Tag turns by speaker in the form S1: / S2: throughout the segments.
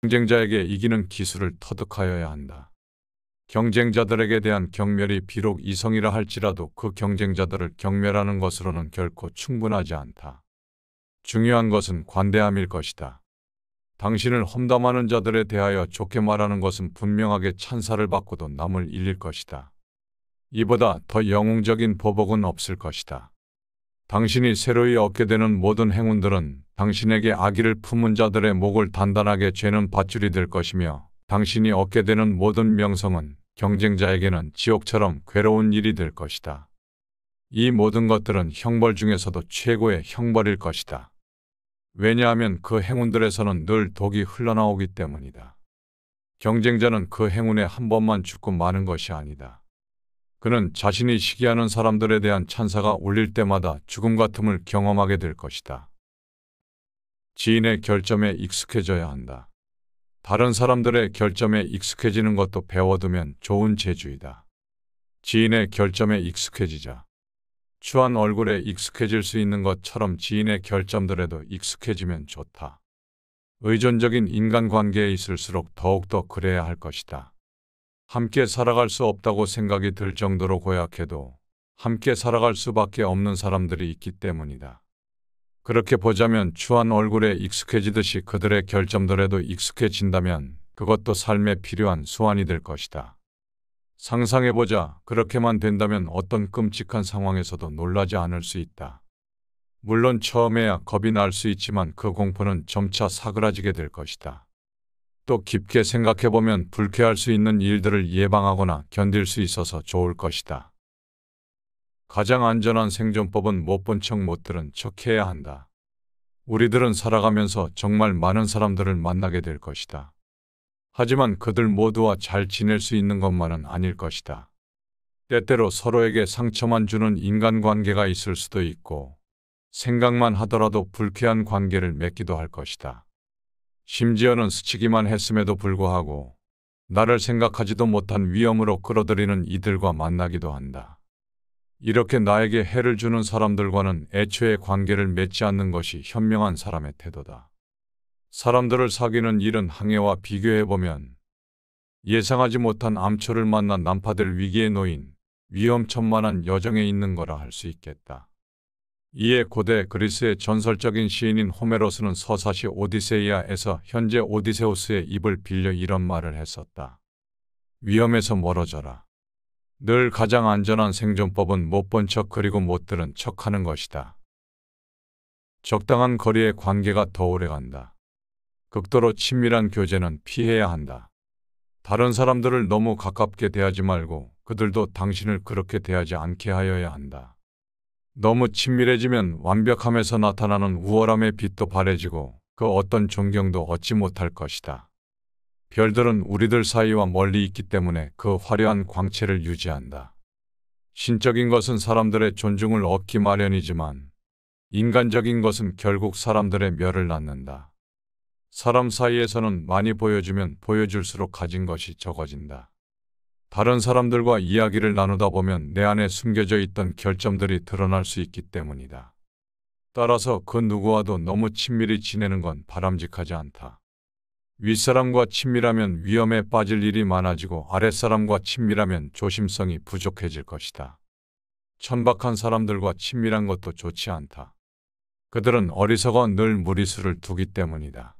S1: 경쟁자에게 이기는 기술을 터득하여야 한다. 경쟁자들에게 대한 경멸이 비록 이성이라 할지라도 그 경쟁자들을 경멸하는 것으로는 결코 충분하지 않다. 중요한 것은 관대함일 것이다. 당신을 험담하는 자들에 대하여 좋게 말하는 것은 분명하게 찬사를 받고도 남을 잃릴 것이다. 이보다 더 영웅적인 보복은 없을 것이다. 당신이 새로이 얻게 되는 모든 행운들은 당신에게 악의를 품은 자들의 목을 단단하게 죄는 밧줄이 될 것이며 당신이 얻게 되는 모든 명성은 경쟁자에게는 지옥처럼 괴로운 일이 될 것이다. 이 모든 것들은 형벌 중에서도 최고의 형벌일 것이다. 왜냐하면 그 행운들에서는 늘 독이 흘러나오기 때문이다. 경쟁자는 그 행운에 한 번만 죽고 마는 것이 아니다. 그는 자신이 시기하는 사람들에 대한 찬사가 울릴 때마다 죽음 같음을 경험하게 될 것이다. 지인의 결점에 익숙해져야 한다. 다른 사람들의 결점에 익숙해지는 것도 배워두면 좋은 재주이다. 지인의 결점에 익숙해지자. 추한 얼굴에 익숙해질 수 있는 것처럼 지인의 결점들에도 익숙해지면 좋다. 의존적인 인간관계에 있을수록 더욱더 그래야 할 것이다. 함께 살아갈 수 없다고 생각이 들 정도로 고약해도 함께 살아갈 수밖에 없는 사람들이 있기 때문이다. 그렇게 보자면 추한 얼굴에 익숙해지듯이 그들의 결점들에도 익숙해진다면 그것도 삶에 필요한 수완이 될 것이다. 상상해보자. 그렇게만 된다면 어떤 끔찍한 상황에서도 놀라지 않을 수 있다. 물론 처음에야 겁이 날 수 있지만 그 공포는 점차 사그라지게 될 것이다. 또 깊게 생각해보면 불쾌할 수 있는 일들을 예방하거나 견딜 수 있어서 좋을 것이다. 가장 안전한 생존법은 못 본 척 못 들은 척 해야 한다. 우리들은 살아가면서 정말 많은 사람들을 만나게 될 것이다. 하지만 그들 모두와 잘 지낼 수 있는 것만은 아닐 것이다. 때때로 서로에게 상처만 주는 인간관계가 있을 수도 있고 생각만 하더라도 불쾌한 관계를 맺기도 할 것이다. 심지어는 스치기만 했음에도 불구하고 나를 생각하지도 못한 위험으로 끌어들이는 이들과 만나기도 한다. 이렇게 나에게 해를 주는 사람들과는 애초에 관계를 맺지 않는 것이 현명한 사람의 태도다. 사람들을 사귀는 일은 항해와 비교해보면 예상하지 못한 암초를 만나 난파될 위기에 놓인 위험천만한 여정에 있는 거라 할 수 있겠다. 이에 고대 그리스의 전설적인 시인인 호메로스는 서사시 오디세이아에서 현재 오디세우스의 입을 빌려 이런 말을 했었다. 위험에서 멀어져라. 늘 가장 안전한 생존법은 못 본 척 그리고 못 들은 척하는 것이다. 적당한 거리의 관계가 더 오래간다. 극도로 친밀한 교제는 피해야 한다. 다른 사람들을 너무 가깝게 대하지 말고 그들도 당신을 그렇게 대하지 않게 하여야 한다. 너무 친밀해지면 완벽함에서 나타나는 우월함의 빛도 바래지고 그 어떤 존경도 얻지 못할 것이다. 별들은 우리들 사이와 멀리 있기 때문에 그 화려한 광채를 유지한다. 신적인 것은 사람들의 존중을 얻기 마련이지만 인간적인 것은 결국 사람들의 멸을 낳는다. 사람 사이에서는 많이 보여주면 보여줄수록 가진 것이 적어진다. 다른 사람들과 이야기를 나누다 보면 내 안에 숨겨져 있던 결점들이 드러날 수 있기 때문이다. 따라서 그 누구와도 너무 친밀히 지내는 건 바람직하지 않다. 윗사람과 친밀하면 위험에 빠질 일이 많아지고 아랫사람과 친밀하면 조심성이 부족해질 것이다. 천박한 사람들과 친밀한 것도 좋지 않다. 그들은 어리석어 늘 무리수를 두기 때문이다.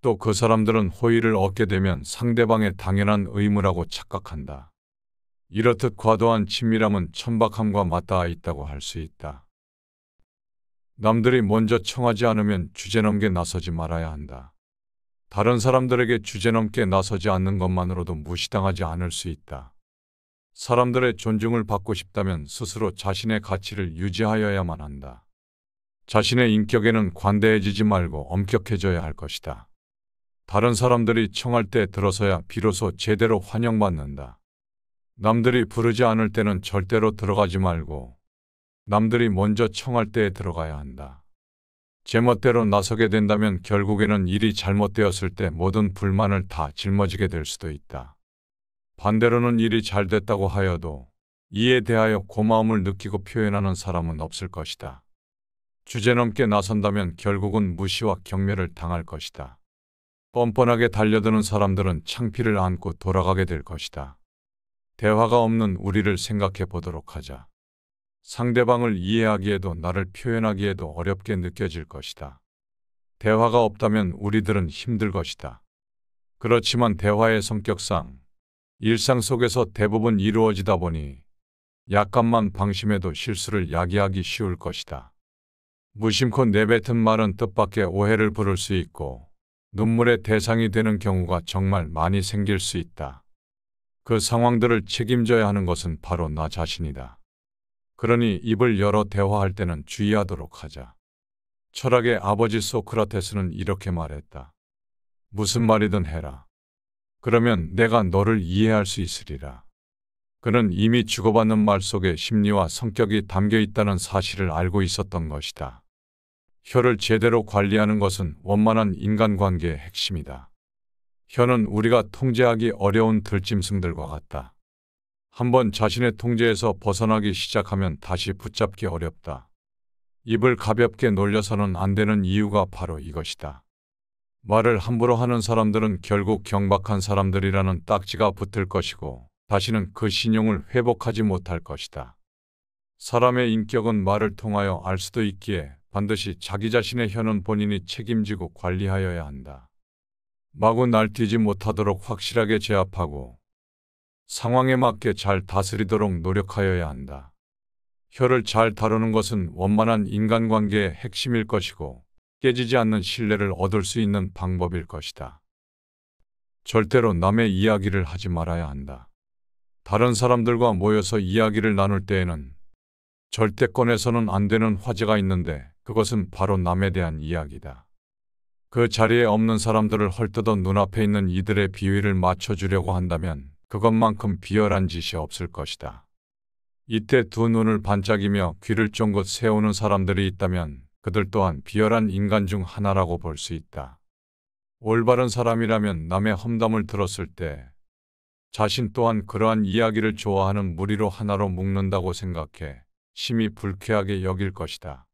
S1: 또 그 사람들은 호의를 얻게 되면 상대방의 당연한 의무라고 착각한다. 이렇듯 과도한 친밀함은 천박함과 맞닿아 있다고 할 수 있다. 남들이 먼저 청하지 않으면 주제넘게 나서지 말아야 한다. 다른 사람들에게 주제넘게 나서지 않는 것만으로도 무시당하지 않을 수 있다. 사람들의 존중을 받고 싶다면 스스로 자신의 가치를 유지하여야만 한다. 자신의 인격에는 관대해지지 말고 엄격해져야 할 것이다. 다른 사람들이 청할 때 들어서야 비로소 제대로 환영받는다. 남들이 부르지 않을 때는 절대로 들어가지 말고 남들이 먼저 청할 때에 들어가야 한다. 제멋대로 나서게 된다면 결국에는 일이 잘못되었을 때 모든 불만을 다 짊어지게 될 수도 있다. 반대로는 일이 잘 됐다고 하여도 이에 대하여 고마움을 느끼고 표현하는 사람은 없을 것이다. 주제넘게 나선다면 결국은 무시와 경멸을 당할 것이다. 뻔뻔하게 달려드는 사람들은 창피를 안고 돌아가게 될 것이다. 대화가 없는 우리를 생각해 보도록 하자. 상대방을 이해하기에도 나를 표현하기에도 어렵게 느껴질 것이다. 대화가 없다면 우리들은 힘들 것이다. 그렇지만 대화의 성격상 일상 속에서 대부분 이루어지다 보니 약간만 방심해도 실수를 야기하기 쉬울 것이다. 무심코 내뱉은 말은 뜻밖의 오해를 부를 수 있고 눈물의 대상이 되는 경우가 정말 많이 생길 수 있다. 그 상황들을 책임져야 하는 것은 바로 나 자신이다. 그러니 입을 열어 대화할 때는 주의하도록 하자. 철학의 아버지 소크라테스는 이렇게 말했다. 무슨 말이든 해라. 그러면 내가 너를 이해할 수 있으리라. 그는 이미 주고받는 말 속에 심리와 성격이 담겨 있다는 사실을 알고 있었던 것이다. 혀를 제대로 관리하는 것은 원만한 인간관계의 핵심이다. 혀는 우리가 통제하기 어려운 들짐승들과 같다. 한번 자신의 통제에서 벗어나기 시작하면 다시 붙잡기 어렵다. 입을 가볍게 놀려서는 안 되는 이유가 바로 이것이다. 말을 함부로 하는 사람들은 결국 경박한 사람들이라는 딱지가 붙을 것이고 다시는 그 신용을 회복하지 못할 것이다. 사람의 인격은 말을 통하여 알 수도 있기에 반드시 자기 자신의 혀는 본인이 책임지고 관리하여야 한다. 마구 날뛰지 못하도록 확실하게 제압하고 상황에 맞게 잘 다스리도록 노력하여야 한다. 혀를 잘 다루는 것은 원만한 인간관계의 핵심일 것이고 깨지지 않는 신뢰를 얻을 수 있는 방법일 것이다. 절대로 남의 이야기를 하지 말아야 한다. 다른 사람들과 모여서 이야기를 나눌 때에는 절대 꺼내서는 안 되는 화제가 있는데 그것은 바로 남에 대한 이야기다. 그 자리에 없는 사람들을 헐뜯어 눈앞에 있는 이들의 비위를 맞춰주려고 한다면 그것만큼 비열한 짓이 없을 것이다. 이때 두 눈을 반짝이며 귀를 쫑긋 세우는 사람들이 있다면 그들 또한 비열한 인간 중 하나라고 볼 수 있다. 올바른 사람이라면 남의 험담을 들었을 때 자신 또한 그러한 이야기를 좋아하는 무리로 하나로 묶는다고 생각해 심히 불쾌하게 여길 것이다.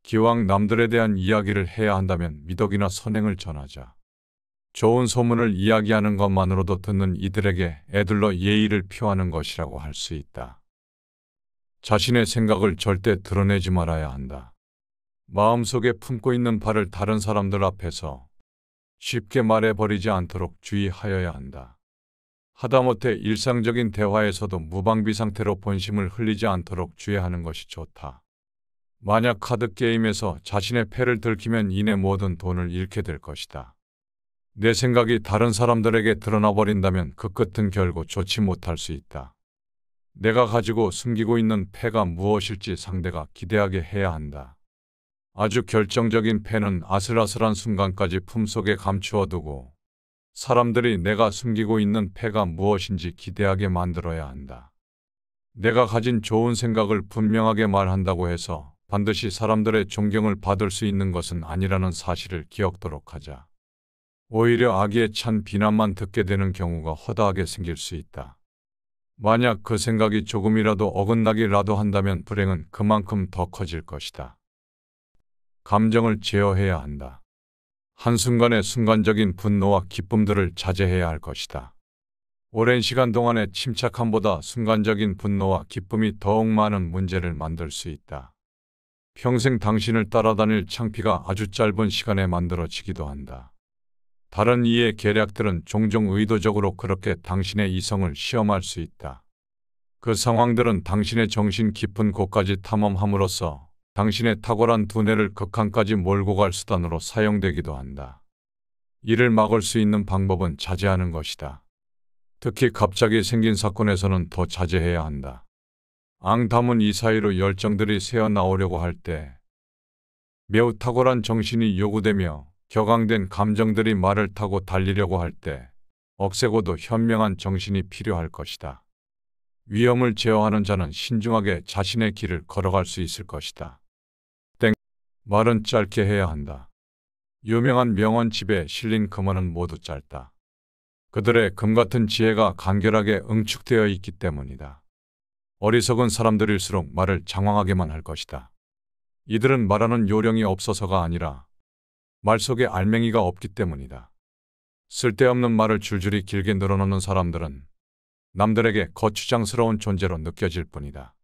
S1: 기왕 남들에 대한 이야기를 해야 한다면 미덕이나 선행을 전하자. 좋은 소문을 이야기하는 것만으로도 듣는 이들에게 애들러 예의를 표하는 것이라고 할 수 있다. 자신의 생각을 절대 드러내지 말아야 한다. 마음속에 품고 있는 바를 다른 사람들 앞에서 쉽게 말해버리지 않도록 주의하여야 한다. 하다못해 일상적인 대화에서도 무방비 상태로 본심을 흘리지 않도록 주의하는 것이 좋다. 만약 카드게임에서 자신의 패를 들키면 이내 모든 돈을 잃게 될 것이다. 내 생각이 다른 사람들에게 드러나 버린다면 그 끝은 결국 좋지 못할 수 있다. 내가 가지고 숨기고 있는 패가 무엇일지 상대가 기대하게 해야 한다. 아주 결정적인 패는 아슬아슬한 순간까지 품속에 감추어 두고 사람들이 내가 숨기고 있는 패가 무엇인지 기대하게 만들어야 한다. 내가 가진 좋은 생각을 분명하게 말한다고 해서 반드시 사람들의 존경을 받을 수 있는 것은 아니라는 사실을 기억토록 하자. 오히려 악의에 찬 비난만 듣게 되는 경우가 허다하게 생길 수 있다. 만약 그 생각이 조금이라도 어긋나기라도 한다면 불행은 그만큼 더 커질 것이다. 감정을 제어해야 한다. 한순간의 순간적인 분노와 기쁨들을 자제해야 할 것이다. 오랜 시간 동안의 침착함보다 순간적인 분노와 기쁨이 더욱 많은 문제를 만들 수 있다. 평생 당신을 따라다닐 창피가 아주 짧은 시간에 만들어지기도 한다. 다른 이의 계략들은 종종 의도적으로 그렇게 당신의 이성을 시험할 수 있다. 그 상황들은 당신의 정신 깊은 곳까지 탐험함으로써 당신의 탁월한 두뇌를 극한까지 몰고 갈 수단으로 사용되기도 한다. 이를 막을 수 있는 방법은 자제하는 것이다. 특히 갑자기 생긴 사건에서는 더 자제해야 한다. 앙담은 이 사이로 열정들이 새어나오려고 할 때 매우 탁월한 정신이 요구되며 격앙된 감정들이 말을 타고 달리려고 할 때 억세고도 현명한 정신이 필요할 것이다. 위험을 제어하는 자는 신중하게 자신의 길을 걸어갈 수 있을 것이다. 말은 짧게 해야 한다. 유명한 명언집에 실린 금어는 모두 짧다. 그들의 금같은 지혜가 간결하게 응축되어 있기 때문이다. 어리석은 사람들일수록 말을 장황하게만 할 것이다. 이들은 말하는 요령이 없어서가 아니라 말 속에 알맹이가 없기 때문이다. 쓸데없는 말을 줄줄이 길게 늘어놓는 사람들은 남들에게 거추장스러운 존재로 느껴질 뿐이다.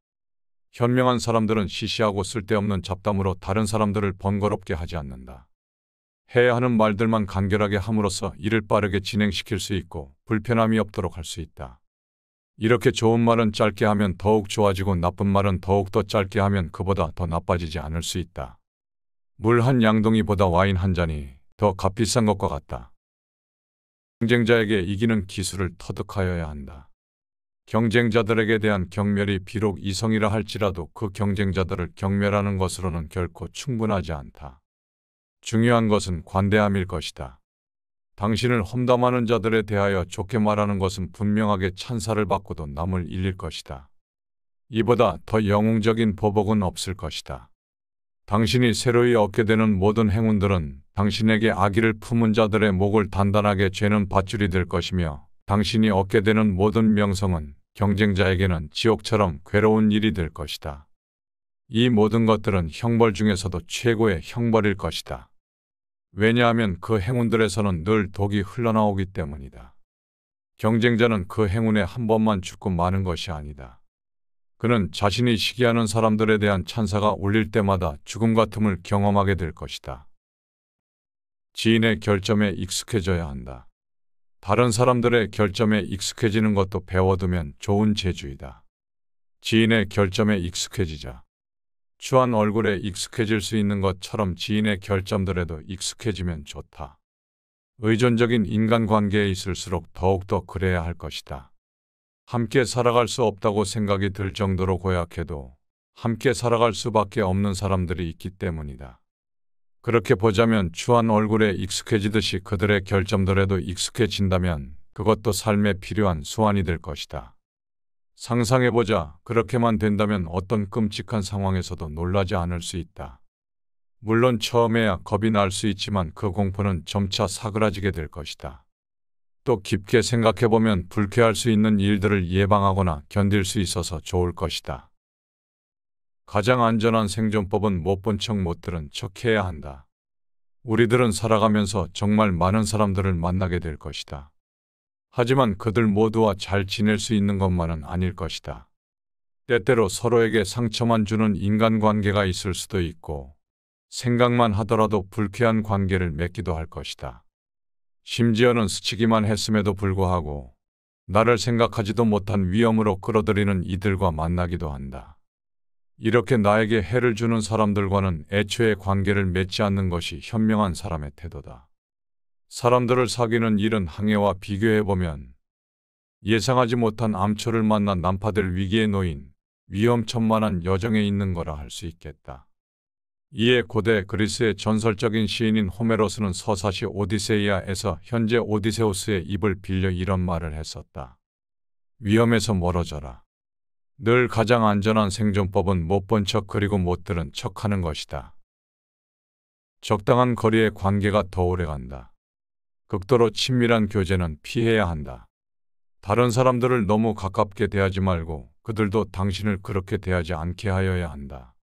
S1: 현명한 사람들은 시시하고 쓸데없는 잡담으로 다른 사람들을 번거롭게 하지 않는다. 해야 하는 말들만 간결하게 함으로써 일을 빠르게 진행시킬 수 있고 불편함이 없도록 할 수 있다. 이렇게 좋은 말은 짧게 하면 더욱 좋아지고 나쁜 말은 더욱더 짧게 하면 그보다 더 나빠지지 않을 수 있다. 물 한 양동이보다 와인 한 잔이 더 값비싼 것과 같다. 경쟁자에게 이기는 기술을 터득하여야 한다. 경쟁자들에게 대한 경멸이 비록 이성이라 할지라도 그 경쟁자들을 경멸하는 것으로는 결코 충분하지 않다. 중요한 것은 관대함일 것이다. 당신을 험담하는 자들에 대하여 좋게 말하는 것은 분명하게 찬사를 받고도 남을 잃릴 것이다. 이보다 더 영웅적인 보복은 없을 것이다. 당신이 새로이 얻게 되는 모든 행운들은 당신에게 악의를 품은 자들의 목을 단단하게 죄는 밧줄이 될 것이며 당신이 얻게 되는 모든 명성은 경쟁자에게는 지옥처럼 괴로운 일이 될 것이다. 이 모든 것들은 형벌 중에서도 최고의 형벌일 것이다. 왜냐하면 그 행운들에서는 늘 독이 흘러나오기 때문이다. 경쟁자는 그 행운에 한 번만 죽고 마는 것이 아니다. 그는 자신이 시기하는 사람들에 대한 찬사가 울릴 때마다 죽음 같음을 경험하게 될 것이다. 지인의 결점에 익숙해져야 한다. 다른 사람들의 결점에 익숙해지는 것도 배워두면 좋은 재주이다. 지인의 결점에 익숙해지자. 추한 얼굴에 익숙해질 수 있는 것처럼 지인의 결점들에도 익숙해지면 좋다. 의존적인 인간관계에 있을수록 더욱더 그래야 할 것이다. 함께 살아갈 수 없다고 생각이 들 정도로 고약해도 함께 살아갈 수밖에 없는 사람들이 있기 때문이다. 그렇게 보자면 추한 얼굴에 익숙해지듯이 그들의 결점들에도 익숙해진다면 그것도 삶에 필요한 수완이 될 것이다. 상상해보자. 그렇게만 된다면 어떤 끔찍한 상황에서도 놀라지 않을 수 있다. 물론 처음에야 겁이 날 수 있지만 그 공포는 점차 사그라지게 될 것이다. 또 깊게 생각해보면 불쾌할 수 있는 일들을 예방하거나 견딜 수 있어서 좋을 것이다. 가장 안전한 생존법은 못 본 척 못 들은 척 해야 한다. 우리들은 살아가면서 정말 많은 사람들을 만나게 될 것이다. 하지만 그들 모두와 잘 지낼 수 있는 것만은 아닐 것이다. 때때로 서로에게 상처만 주는 인간관계가 있을 수도 있고 생각만 하더라도 불쾌한 관계를 맺기도 할 것이다. 심지어는 스치기만 했음에도 불구하고 나를 생각하지도 못한 위험으로 끌어들이는 이들과 만나기도 한다. 이렇게 나에게 해를 주는 사람들과는 애초에 관계를 맺지 않는 것이 현명한 사람의 태도다. 사람들을 사귀는 일은 항해와 비교해보면 예상하지 못한 암초를 만나 난파될 위기에 놓인 위험천만한 여정에 있는 거라 할 수 있겠다. 이에 고대 그리스의 전설적인 시인인 호메로스는 서사시 오디세이아에서 현재 오디세우스의 입을 빌려 이런 말을 했었다. 위험에서 멀어져라. 늘 가장 안전한 생존법은 못 본 척 그리고 못 들은 척하는 것이다. 적당한 거리의 관계가 더 오래간다. 극도로 친밀한 교제는 피해야 한다. 다른 사람들을 너무 가깝게 대하지 말고 그들도 당신을 그렇게 대하지 않게 하여야 한다.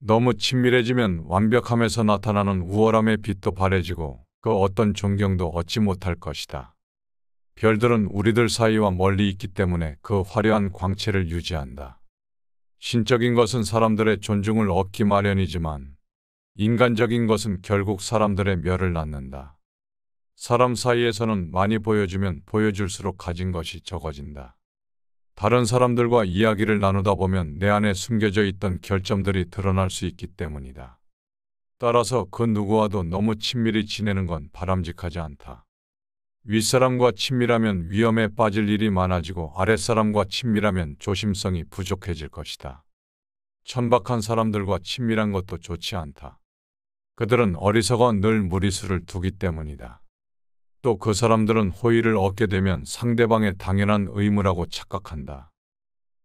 S1: 너무 친밀해지면 완벽함에서 나타나는 우월함의 빛도 바래지고 그 어떤 존경도 얻지 못할 것이다. 별들은 우리들 사이와 멀리 있기 때문에 그 화려한 광채를 유지한다. 신적인 것은 사람들의 존중을 얻기 마련이지만 인간적인 것은 결국 사람들의 멸을 낳는다. 사람 사이에서는 많이 보여주면 보여줄수록 가진 것이 적어진다. 다른 사람들과 이야기를 나누다 보면 내 안에 숨겨져 있던 결점들이 드러날 수 있기 때문이다. 따라서 그 누구와도 너무 친밀히 지내는 건 바람직하지 않다. 윗사람과 친밀하면 위험에 빠질 일이 많아지고 아랫사람과 친밀하면 조심성이 부족해질 것이다. 천박한 사람들과 친밀한 것도 좋지 않다. 그들은 어리석어 늘 무리수를 두기 때문이다. 또 그 사람들은 호의를 얻게 되면 상대방의 당연한 의무라고 착각한다.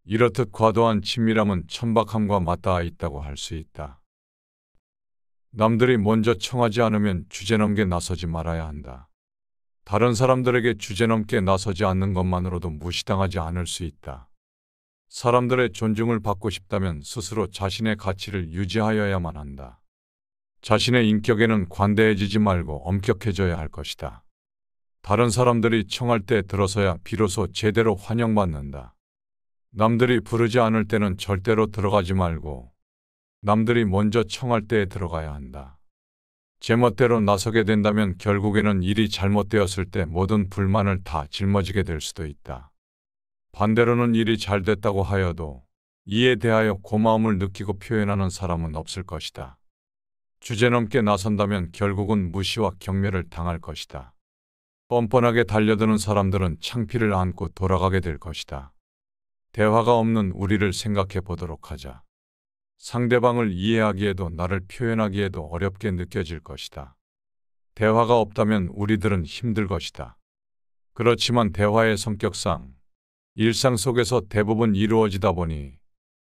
S1: 이렇듯 과도한 친밀함은 천박함과 맞닿아 있다고 할 수 있다. 남들이 먼저 청하지 않으면 주제넘게 나서지 말아야 한다. 다른 사람들에게 주제넘게 나서지 않는 것만으로도 무시당하지 않을 수 있다. 사람들의 존중을 받고 싶다면 스스로 자신의 가치를 유지하여야만 한다. 자신의 인격에는 관대해지지 말고 엄격해져야 할 것이다. 다른 사람들이 청할 때 들어서야 비로소 제대로 환영받는다. 남들이 부르지 않을 때는 절대로 들어가지 말고 남들이 먼저 청할 때에 들어가야 한다. 제멋대로 나서게 된다면 결국에는 일이 잘못되었을 때 모든 불만을 다 짊어지게 될 수도 있다. 반대로는 일이 잘 됐다고 하여도 이에 대하여 고마움을 느끼고 표현하는 사람은 없을 것이다. 주제넘게 나선다면 결국은 무시와 경멸을 당할 것이다. 뻔뻔하게 달려드는 사람들은 창피를 안고 돌아가게 될 것이다. 대화가 없는 우리를 생각해 보도록 하자. 상대방을 이해하기에도 나를 표현하기에도 어렵게 느껴질 것이다. 대화가 없다면 우리들은 힘들 것이다. 그렇지만 대화의 성격상 일상 속에서 대부분 이루어지다 보니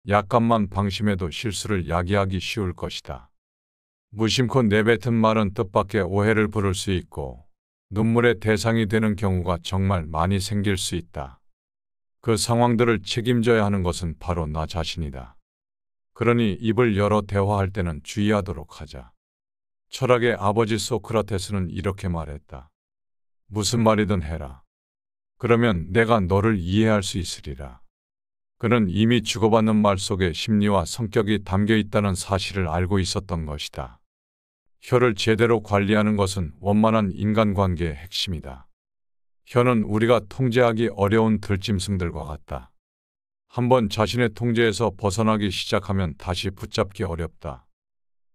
S1: 약간만 방심해도 실수를 야기하기 쉬울 것이다. 무심코 내뱉은 말은 뜻밖의 오해를 부를 수 있고 눈물의 대상이 되는 경우가 정말 많이 생길 수 있다. 그 상황들을 책임져야 하는 것은 바로 나 자신이다. 그러니 입을 열어 대화할 때는 주의하도록 하자. 철학의 아버지 소크라테스는 이렇게 말했다. 무슨 말이든 해라. 그러면 내가 너를 이해할 수 있으리라. 그는 이미 주고받는 말 속에 심리와 성격이 담겨 있다는 사실을 알고 있었던 것이다. 혀를 제대로 관리하는 것은 원만한 인간관계의 핵심이다. 혀는 우리가 통제하기 어려운 들짐승들과 같다. 한번 자신의 통제에서 벗어나기 시작하면 다시 붙잡기 어렵다.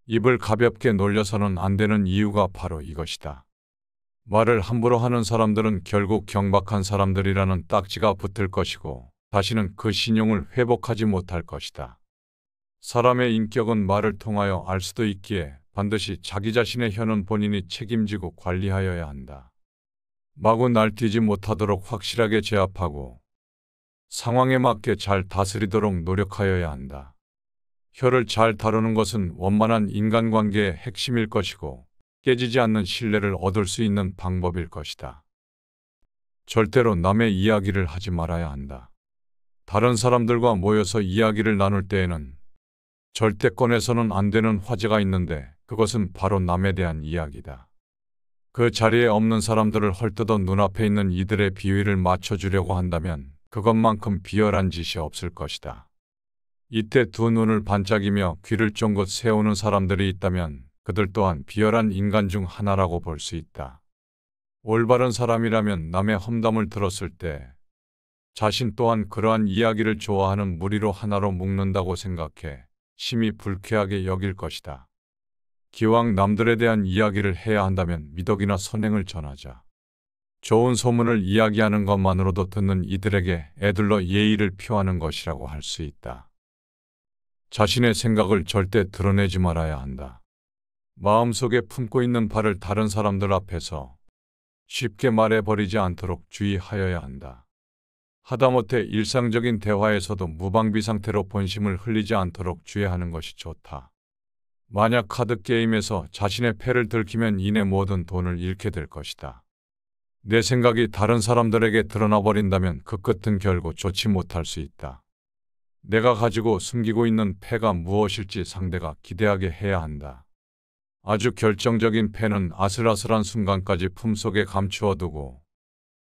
S1: 입을 가볍게 놀려서는 안 되는 이유가 바로 이것이다. 말을 함부로 하는 사람들은 결국 경박한 사람들이라는 딱지가 붙을 것이고 다시는 그 신용을 회복하지 못할 것이다. 사람의 인격은 말을 통하여 알 수도 있기에 반드시 자기 자신의 혀는 본인이 책임지고 관리하여야 한다. 마구 날뛰지 못하도록 확실하게 제압하고 상황에 맞게 잘 다스리도록 노력하여야 한다. 혀를 잘 다루는 것은 원만한 인간관계의 핵심일 것이고 깨지지 않는 신뢰를 얻을 수 있는 방법일 것이다. 절대로 남의 이야기를 하지 말아야 한다. 다른 사람들과 모여서 이야기를 나눌 때에는 절대 꺼내서는 안 되는 화제가 있는데 그것은 바로 남에 대한 이야기다. 그 자리에 없는 사람들을 헐뜯어 눈앞에 있는 이들의 비위를 맞춰주려고 한다면 그것만큼 비열한 짓이 없을 것이다. 이때 두 눈을 반짝이며 귀를 쫑긋 세우는 사람들이 있다면 그들 또한 비열한 인간 중 하나라고 볼 수 있다. 올바른 사람이라면 남의 험담을 들었을 때 자신 또한 그러한 이야기를 좋아하는 무리로 하나로 묶는다고 생각해 심히 불쾌하게 여길 것이다. 기왕 남들에 대한 이야기를 해야 한다면 미덕이나 선행을 전하자. 좋은 소문을 이야기하는 것만으로도 듣는 이들에게 애들러 예의를 표하는 것이라고 할 수 있다. 자신의 생각을 절대 드러내지 말아야 한다. 마음속에 품고 있는 바를 다른 사람들 앞에서 쉽게 말해버리지 않도록 주의하여야 한다. 하다못해 일상적인 대화에서도 무방비 상태로 본심을 흘리지 않도록 주의하는 것이 좋다. 만약 카드게임에서 자신의 패를 들키면 이내 모든 돈을 잃게 될 것이다. 내 생각이 다른 사람들에게 드러나 버린다면 그 끝은 결국 좋지 못할 수 있다. 내가 가지고 숨기고 있는 패가 무엇일지 상대가 기대하게 해야 한다. 아주 결정적인 패는 아슬아슬한 순간까지 품속에 감추어 두고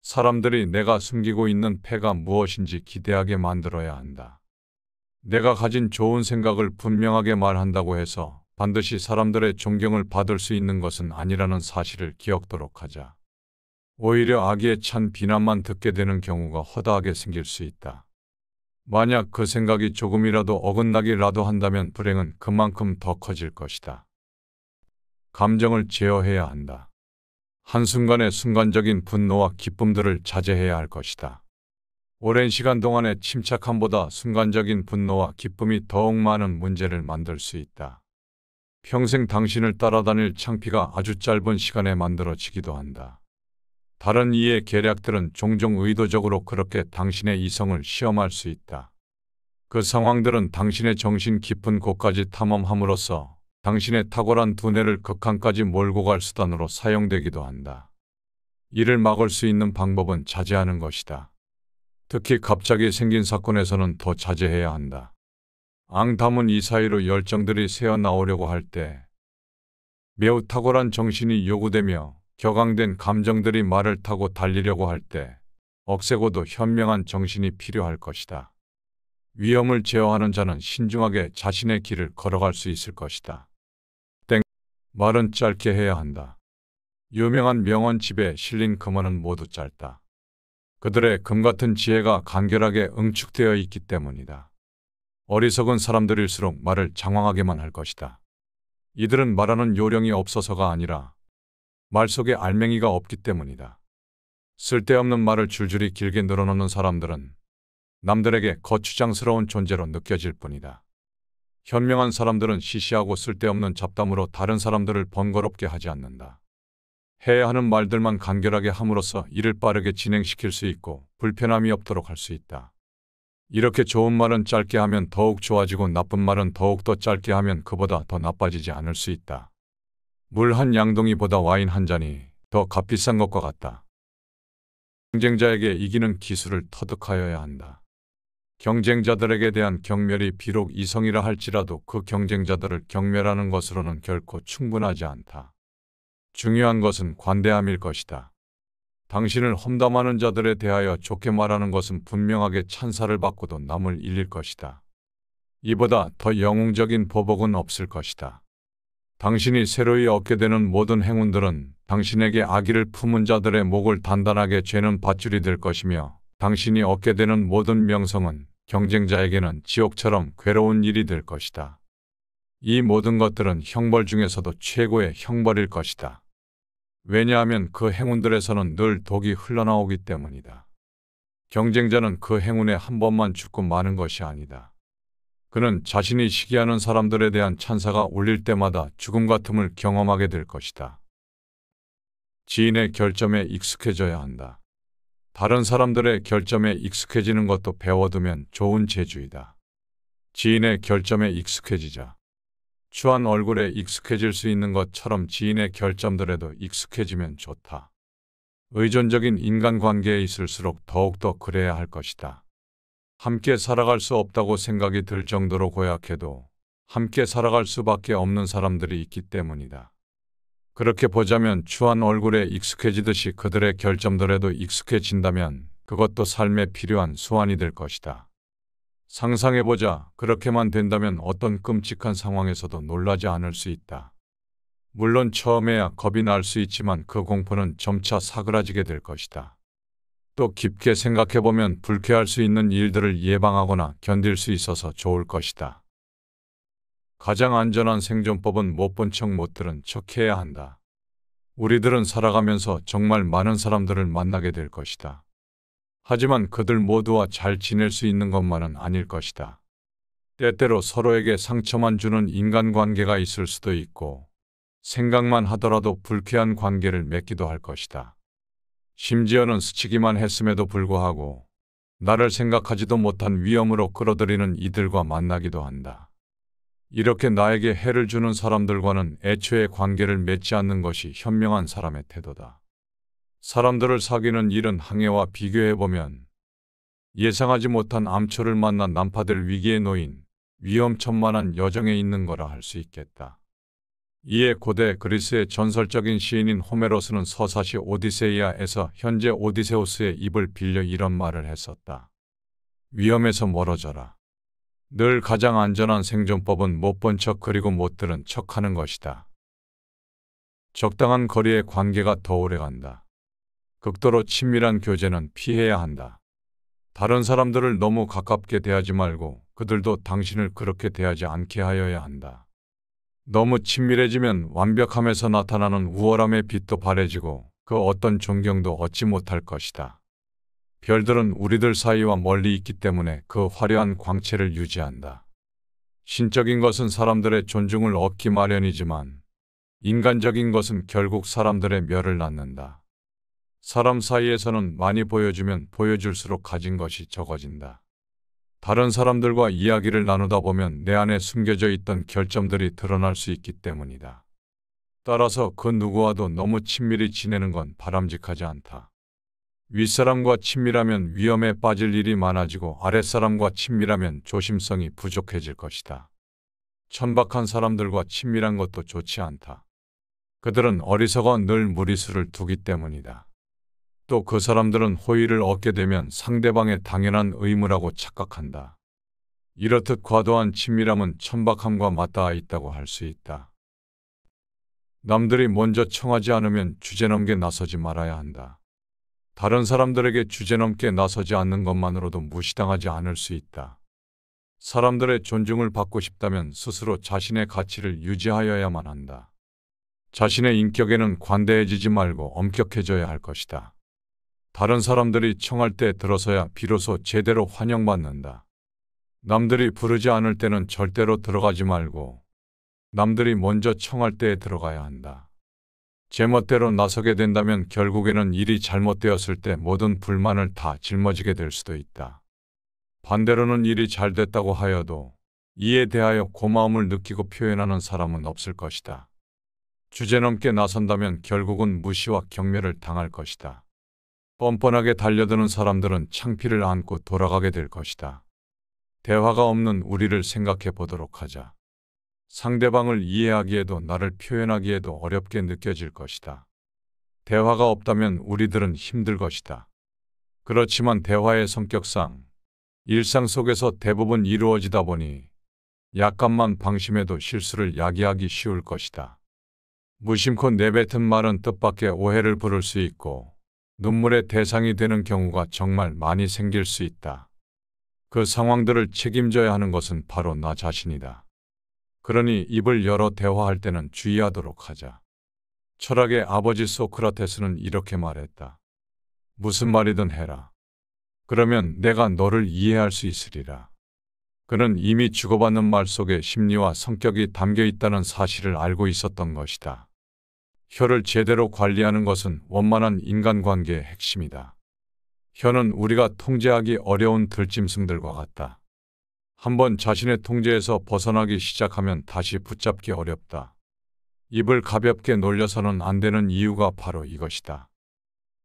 S1: 사람들이 내가 숨기고 있는 패가 무엇인지 기대하게 만들어야 한다. 내가 가진 좋은 생각을 분명하게 말한다고 해서 반드시 사람들의 존경을 받을 수 있는 것은 아니라는 사실을 기억토록 하자. 오히려 악의에 찬 비난만 듣게 되는 경우가 허다하게 생길 수 있다. 만약 그 생각이 조금이라도 어긋나기라도 한다면 불행은 그만큼 더 커질 것이다. 감정을 제어해야 한다. 한순간의 순간적인 분노와 기쁨들을 자제해야 할 것이다. 오랜 시간 동안의 침착함보다 순간적인 분노와 기쁨이 더욱 많은 문제를 만들 수 있다. 평생 당신을 따라다닐 창피가 아주 짧은 시간에 만들어지기도 한다. 다른 이의 계략들은 종종 의도적으로 그렇게 당신의 이성을 시험할 수 있다. 그 상황들은 당신의 정신 깊은 곳까지 탐험함으로써 당신의 탁월한 두뇌를 극한까지 몰고 갈 수단으로 사용되기도 한다. 이를 막을 수 있는 방법은 자제하는 것이다. 특히 갑자기 생긴 사건에서는 더 자제해야 한다. 앙담은 이 사이로 열정들이 새어나오려고 할 때 매우 탁월한 정신이 요구되며 격앙된 감정들이 말을 타고 달리려고 할 때 억세고도 현명한 정신이 필요할 것이다. 위험을 제어하는 자는 신중하게 자신의 길을 걸어갈 수 있을 것이다. 말은 짧게 해야 한다. 유명한 명언집에 실린 금어는 모두 짧다. 그들의 금같은 지혜가 간결하게 응축되어 있기 때문이다. 어리석은 사람들일수록 말을 장황하게만 할 것이다. 이들은 말하는 요령이 없어서가 아니라 말 속에 알맹이가 없기 때문이다. 쓸데없는 말을 줄줄이 길게 늘어놓는 사람들은 남들에게 거추장스러운 존재로 느껴질 뿐이다. 현명한 사람들은 시시하고 쓸데없는 잡담으로 다른 사람들을 번거롭게 하지 않는다. 해야 하는 말들만 간결하게 함으로써 일을 빠르게 진행시킬 수 있고 불편함이 없도록 할 수 있다. 이렇게 좋은 말은 짧게 하면 더욱 좋아지고 나쁜 말은 더욱더 짧게 하면 그보다 더 나빠지지 않을 수 있다. 물 한 양동이보다 와인 한 잔이 더 값비싼 것과 같다. 경쟁자에게 이기는 기술을 터득하여야 한다. 경쟁자들에게 대한 경멸이 비록 이성이라 할지라도 그 경쟁자들을 경멸하는 것으로는 결코 충분하지 않다. 중요한 것은 관대함일 것이다. 당신을 험담하는 자들에 대하여 좋게 말하는 것은 분명하게 찬사를 받고도 남을 잃릴 것이다. 이보다 더 영웅적인 보복은 없을 것이다. 당신이 새로이 얻게 되는 모든 행운들은 당신에게 악의를 품은 자들의 목을 단단하게 죄는 밧줄이 될 것이며 당신이 얻게 되는 모든 명성은 경쟁자에게는 지옥처럼 괴로운 일이 될 것이다. 이 모든 것들은 형벌 중에서도 최고의 형벌일 것이다. 왜냐하면 그 행운들에서는 늘 독이 흘러나오기 때문이다. 경쟁자는 그 행운에 한 번만 죽고 마는 것이 아니다. 그는 자신이 시기하는 사람들에 대한 찬사가 울릴 때마다 죽음 같음을 경험하게 될 것이다. 지인의 결점에 익숙해져야 한다. 다른 사람들의 결점에 익숙해지는 것도 배워두면 좋은 재주이다. 지인의 결점에 익숙해지자. 추한 얼굴에 익숙해질 수 있는 것처럼 지인의 결점들에도 익숙해지면 좋다. 의존적인 인간관계에 있을수록 더욱더 그래야 할 것이다. 함께 살아갈 수 없다고 생각이 들 정도로 고약해도 함께 살아갈 수밖에 없는 사람들이 있기 때문이다. 그렇게 보자면 추한 얼굴에 익숙해지듯이 그들의 결점들에도 익숙해진다면 그것도 삶에 필요한 수완이 될 것이다. 상상해보자. 그렇게만 된다면 어떤 끔찍한 상황에서도 놀라지 않을 수 있다. 물론 처음에야 겁이 날 수 있지만 그 공포는 점차 사그라지게 될 것이다. 또 깊게 생각해보면 불쾌할 수 있는 일들을 예방하거나 견딜 수 있어서 좋을 것이다. 가장 안전한 생존법은 못 본 척 못 들은 척 해야 한다. 우리들은 살아가면서 정말 많은 사람들을 만나게 될 것이다. 하지만 그들 모두와 잘 지낼 수 있는 것만은 아닐 것이다. 때때로 서로에게 상처만 주는 인간관계가 있을 수도 있고 생각만 하더라도 불쾌한 관계를 맺기도 할 것이다. 심지어는 스치기만 했음에도 불구하고 나를 생각하지도 못한 위험으로 끌어들이는 이들과 만나기도 한다. 이렇게 나에게 해를 주는 사람들과는 애초에 관계를 맺지 않는 것이 현명한 사람의 태도다. 사람들을 사귀는 일은 항해와 비교해보면 예상하지 못한 암초를 만나 난파될 위기에 놓인 위험천만한 여정에 있는 거라 할 수 있겠다. 이에 고대 그리스의 전설적인 시인인 호메로스는 서사시 오디세이아에서 현재 오디세우스의 입을 빌려 이런 말을 했었다. 위험에서 멀어져라. 늘 가장 안전한 생존법은 못 본 척 그리고 못 들은 척하는 것이다. 적당한 거리의 관계가 더 오래간다. 극도로 친밀한 교제는 피해야 한다. 다른 사람들을 너무 가깝게 대하지 말고 그들도 당신을 그렇게 대하지 않게 하여야 한다. 너무 친밀해지면 완벽함에서 나타나는 우월함의 빛도 바래지고 그 어떤 존경도 얻지 못할 것이다. 별들은 우리들 사이와 멀리 있기 때문에 그 화려한 광채를 유지한다. 신적인 것은 사람들의 존중을 얻기 마련이지만 인간적인 것은 결국 사람들의 멸을 낳는다. 사람 사이에서는 많이 보여주면 보여줄수록 가진 것이 적어진다. 다른 사람들과 이야기를 나누다 보면 내 안에 숨겨져 있던 결점들이 드러날 수 있기 때문이다. 따라서 그 누구와도 너무 친밀히 지내는 건 바람직하지 않다. 윗사람과 친밀하면 위험에 빠질 일이 많아지고 아랫사람과 친밀하면 조심성이 부족해질 것이다. 천박한 사람들과 친밀한 것도 좋지 않다. 그들은 어리석어 늘 무리수를 두기 때문이다. 또 그 사람들은 호의를 얻게 되면 상대방의 당연한 의무라고 착각한다. 이렇듯 과도한 친밀함은 천박함과 맞닿아 있다고 할 수 있다. 남들이 먼저 청하지 않으면 주제넘게 나서지 말아야 한다. 다른 사람들에게 주제넘게 나서지 않는 것만으로도 무시당하지 않을 수 있다. 사람들의 존중을 받고 싶다면 스스로 자신의 가치를 유지하여야만 한다. 자신의 인격에는 관대해지지 말고 엄격해져야 할 것이다. 다른 사람들이 청할 때 들어서야 비로소 제대로 환영받는다. 남들이 부르지 않을 때는 절대로 들어가지 말고 남들이 먼저 청할 때에 들어가야 한다. 제멋대로 나서게 된다면 결국에는 일이 잘못되었을 때 모든 불만을 다 짊어지게 될 수도 있다. 반대로는 일이 잘 됐다고 하여도 이에 대하여 고마움을 느끼고 표현하는 사람은 없을 것이다. 주제넘게 나선다면 결국은 무시와 경멸을 당할 것이다. 뻔뻔하게 달려드는 사람들은 창피를 안고 돌아가게 될 것이다. 대화가 없는 우리를 생각해 보도록 하자. 상대방을 이해하기에도 나를 표현하기에도 어렵게 느껴질 것이다. 대화가 없다면 우리들은 힘들 것이다. 그렇지만 대화의 성격상 일상 속에서 대부분 이루어지다 보니 약간만 방심해도 실수를 야기하기 쉬울 것이다. 무심코 내뱉은 말은 뜻밖의 오해를 부를 수 있고 눈물의 대상이 되는 경우가 정말 많이 생길 수 있다. 그 상황들을 책임져야 하는 것은 바로 나 자신이다. 그러니 입을 열어 대화할 때는 주의하도록 하자. 철학의 아버지 소크라테스는 이렇게 말했다. 무슨 말이든 해라. 그러면 내가 너를 이해할 수 있으리라. 그는 이미 주고받는 말 속에 심리와 성격이 담겨 있다는 사실을 알고 있었던 것이다. 혀를 제대로 관리하는 것은 원만한 인간관계의 핵심이다. 혀는 우리가 통제하기 어려운 들짐승들과 같다. 한번 자신의 통제에서 벗어나기 시작하면 다시 붙잡기 어렵다. 입을 가볍게 놀려서는 안 되는 이유가 바로 이것이다.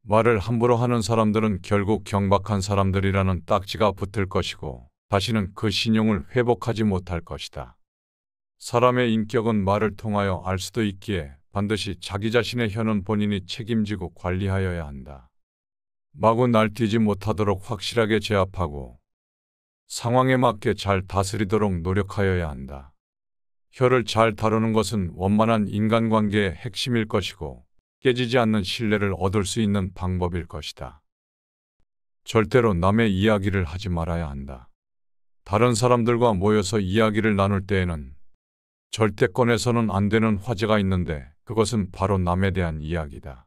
S1: 말을 함부로 하는 사람들은 결국 경박한 사람들이라는 딱지가 붙을 것이고 다시는 그 신용을 회복하지 못할 것이다. 사람의 인격은 말을 통하여 알 수도 있기에 반드시 자기 자신의 혀는 본인이 책임지고 관리하여야 한다. 마구 날뛰지 못하도록 확실하게 제압하고 상황에 맞게 잘 다스리도록 노력하여야 한다. 혀를 잘 다루는 것은 원만한 인간관계의 핵심일 것이고 깨지지 않는 신뢰를 얻을 수 있는 방법일 것이다. 절대로 남의 이야기를 하지 말아야 한다. 다른 사람들과 모여서 이야기를 나눌 때에는 절대 꺼내서는 안 되는 화제가 있는데 그것은 바로 남에 대한 이야기다.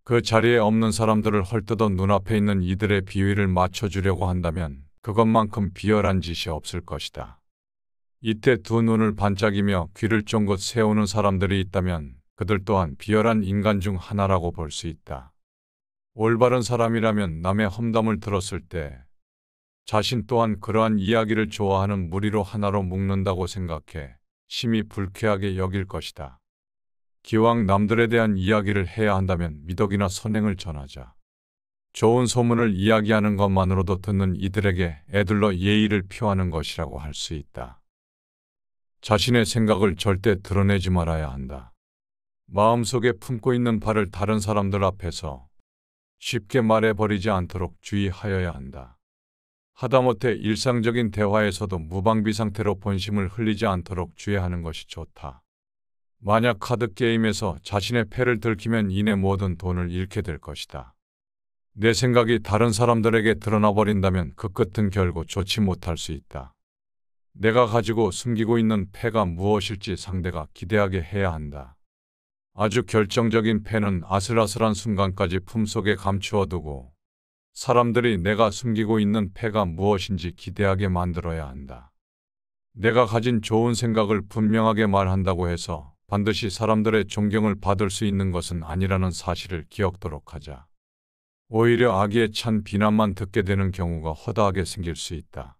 S1: 그 자리에 없는 사람들을 헐뜯어 눈앞에 있는 이들의 비위를 맞춰주려고 한다면 그것만큼 비열한 짓이 없을 것이다. 이때 두 눈을 반짝이며 귀를 쫑긋 세우는 사람들이 있다면 그들 또한 비열한 인간 중 하나라고 볼 수 있다. 올바른 사람이라면 남의 험담을 들었을 때 자신 또한 그러한 이야기를 좋아하는 무리로 하나로 묶는다고 생각해 심히 불쾌하게 여길 것이다. 기왕 남들에 대한 이야기를 해야 한다면 미덕이나 선행을 전하자. 좋은 소문을 이야기하는 것만으로도 듣는 이들에게 애들러 예의를 표하는 것이라고 할 수 있다. 자신의 생각을 절대 드러내지 말아야 한다. 마음속에 품고 있는 바를 다른 사람들 앞에서 쉽게 말해버리지 않도록 주의하여야 한다. 하다못해 일상적인 대화에서도 무방비 상태로 본심을 흘리지 않도록 주의하는 것이 좋다. 만약 카드게임에서 자신의 패를 들키면 이내 모든 돈을 잃게 될 것이다. 내 생각이 다른 사람들에게 드러나 버린다면 그 끝은 결국 좋지 못할 수 있다. 내가 가지고 숨기고 있는 패가 무엇일지 상대가 기대하게 해야 한다. 아주 결정적인 패는 아슬아슬한 순간까지 품속에 감추어두고 사람들이 내가 숨기고 있는 패가 무엇인지 기대하게 만들어야 한다. 내가 가진 좋은 생각을 분명하게 말한다고 해서 반드시 사람들의 존경을 받을 수 있는 것은 아니라는 사실을 기억토록 하자. 오히려 악의에 찬 비난만 듣게 되는 경우가 허다하게 생길 수 있다.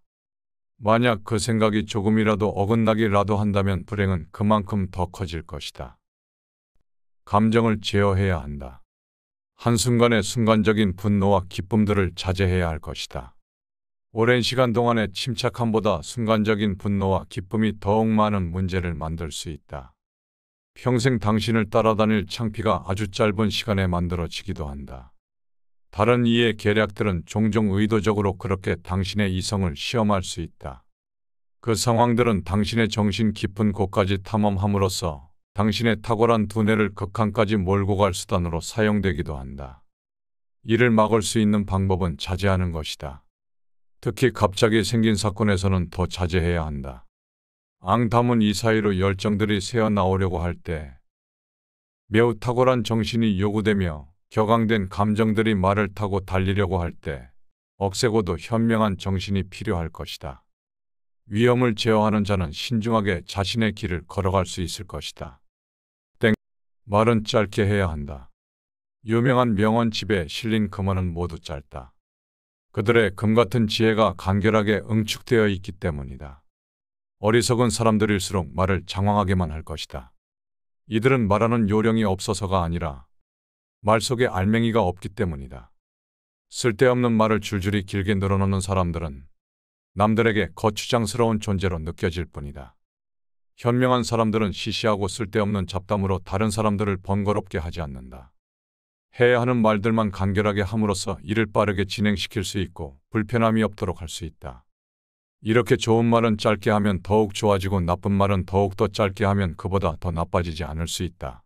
S1: 만약 그 생각이 조금이라도 어긋나기라도 한다면 불행은 그만큼 더 커질 것이다. 감정을 제어해야 한다. 한순간의 순간적인 분노와 기쁨들을 자제해야 할 것이다. 오랜 시간 동안의 침착함보다 순간적인 분노와 기쁨이 더욱 많은 문제를 만들 수 있다. 평생 당신을 따라다닐 창피가 아주 짧은 시간에 만들어지기도 한다. 다른 이의 계략들은 종종 의도적으로 그렇게 당신의 이성을 시험할 수 있다. 그 상황들은 당신의 정신 깊은 곳까지 탐험함으로써 당신의 탁월한 두뇌를 극한까지 몰고 갈 수단으로 사용되기도 한다. 이를 막을 수 있는 방법은 자제하는 것이다. 특히 갑자기 생긴 사건에서는 더 자제해야 한다. 앙담은 이 사이로 열정들이 새어나오려고 할 때, 매우 탁월한 정신이 요구되며 격앙된 감정들이 말을 타고 달리려고 할 때 억세고도 현명한 정신이 필요할 것이다. 위험을 제어하는 자는 신중하게 자신의 길을 걸어갈 수 있을 것이다. 말은 짧게 해야 한다. 유명한 명언집에 실린 금어는 모두 짧다. 그들의 금같은 지혜가 간결하게 응축되어 있기 때문이다. 어리석은 사람들일수록 말을 장황하게만 할 것이다. 이들은 말하는 요령이 없어서가 아니라 말 속에 알맹이가 없기 때문이다. 쓸데없는 말을 줄줄이 길게 늘어놓는 사람들은 남들에게 거추장스러운 존재로 느껴질 뿐이다. 현명한 사람들은 시시하고 쓸데없는 잡담으로 다른 사람들을 번거롭게 하지 않는다. 해야 하는 말들만 간결하게 함으로써 일을 빠르게 진행시킬 수 있고 불편함이 없도록 할 수 있다. 이렇게 좋은 말은 짧게 하면 더욱 좋아지고 나쁜 말은 더욱더 짧게 하면 그보다 더 나빠지지 않을 수 있다.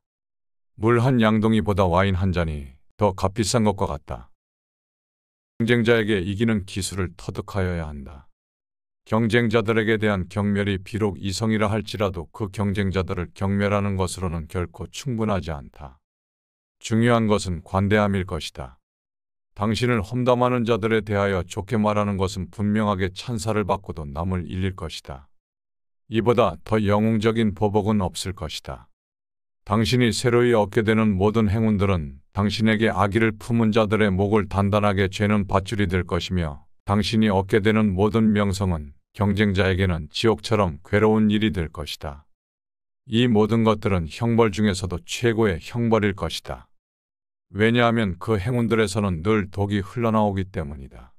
S1: 물 한 양동이보다 와인 한 잔이 더 값비싼 것과 같다. 경쟁자에게 이기는 기술을 터득하여야 한다. 경쟁자들에게 대한 경멸이 비록 이성이라 할지라도 그 경쟁자들을 경멸하는 것으로는 결코 충분하지 않다. 중요한 것은 관대함일 것이다. 당신을 험담하는 자들에 대하여 좋게 말하는 것은 분명하게 찬사를 받고도 남을 잃릴 것이다. 이보다 더 영웅적인 보복은 없을 것이다. 당신이 새로이 얻게 되는 모든 행운들은 당신에게 악의를 품은 자들의 목을 단단하게 죄는 밧줄이 될 것이며 당신이 얻게 되는 모든 명성은 경쟁자에게는 지옥처럼 괴로운 일이 될 것이다. 이 모든 것들은 형벌 중에서도 최고의 형벌일 것이다. 왜냐하면 그 행운들에서는 늘 독이 흘러나오기 때문이다.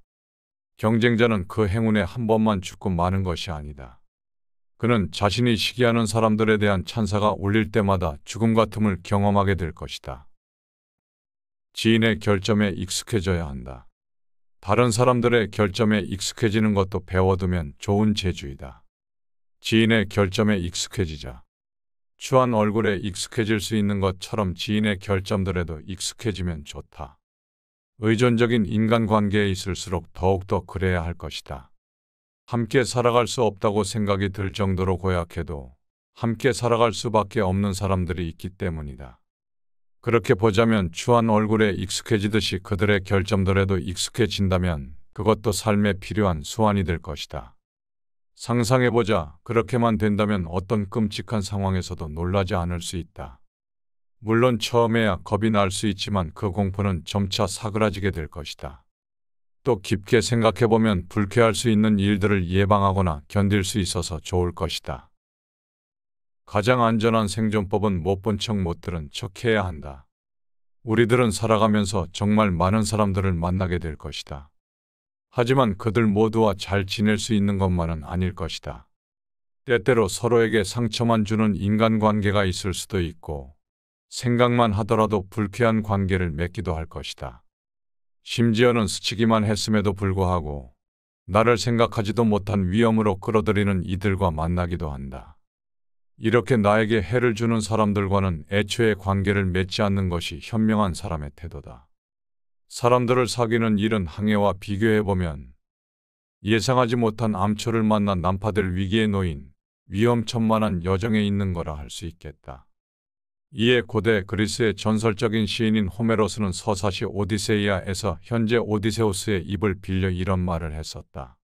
S1: 경쟁자는 그 행운에 한 번만 죽고 마는 것이 아니다. 그는 자신이 시기하는 사람들에 대한 찬사가 울릴 때마다 죽음 같음을 경험하게 될 것이다. 지인의 결점에 익숙해져야 한다. 다른 사람들의 결점에 익숙해지는 것도 배워두면 좋은 재주이다. 지인의 결점에 익숙해지자. 추한 얼굴에 익숙해질 수 있는 것처럼 지인의 결점들에도 익숙해지면 좋다. 의존적인 인간관계에 있을수록 더욱더 그래야 할 것이다. 함께 살아갈 수 없다고 생각이 들 정도로 고약해도 함께 살아갈 수밖에 없는 사람들이 있기 때문이다. 그렇게 보자면 추한 얼굴에 익숙해지듯이 그들의 결점들에도 익숙해진다면 그것도 삶에 필요한 수완이 될 것이다. 상상해보자. 그렇게만 된다면 어떤 끔찍한 상황에서도 놀라지 않을 수 있다. 물론 처음에야 겁이 날 수 있지만 그 공포는 점차 사그라지게 될 것이다. 또 깊게 생각해보면 불쾌할 수 있는 일들을 예방하거나 견딜 수 있어서 좋을 것이다. 가장 안전한 생존법은 못 본 척 못 들은 척 해야 한다. 우리들은 살아가면서 정말 많은 사람들을 만나게 될 것이다. 하지만 그들 모두와 잘 지낼 수 있는 것만은 아닐 것이다. 때때로 서로에게 상처만 주는 인간관계가 있을 수도 있고 생각만 하더라도 불쾌한 관계를 맺기도 할 것이다. 심지어는 스치기만 했음에도 불구하고 나를 생각하지도 못한 위험으로 끌어들이는 이들과 만나기도 한다. 이렇게 나에게 해를 주는 사람들과는 애초에 관계를 맺지 않는 것이 현명한 사람의 태도다. 사람들을 사귀는 일은 항해와 비교해보면 예상하지 못한 암초를 만나 난파될 위기에 놓인 위험천만한 여정에 있는 거라 할 수 있겠다. 이에 고대 그리스의 전설적인 시인인 호메로스는 서사시 오디세이아에서 현재 오디세우스의 입을 빌려 이런 말을 했었다.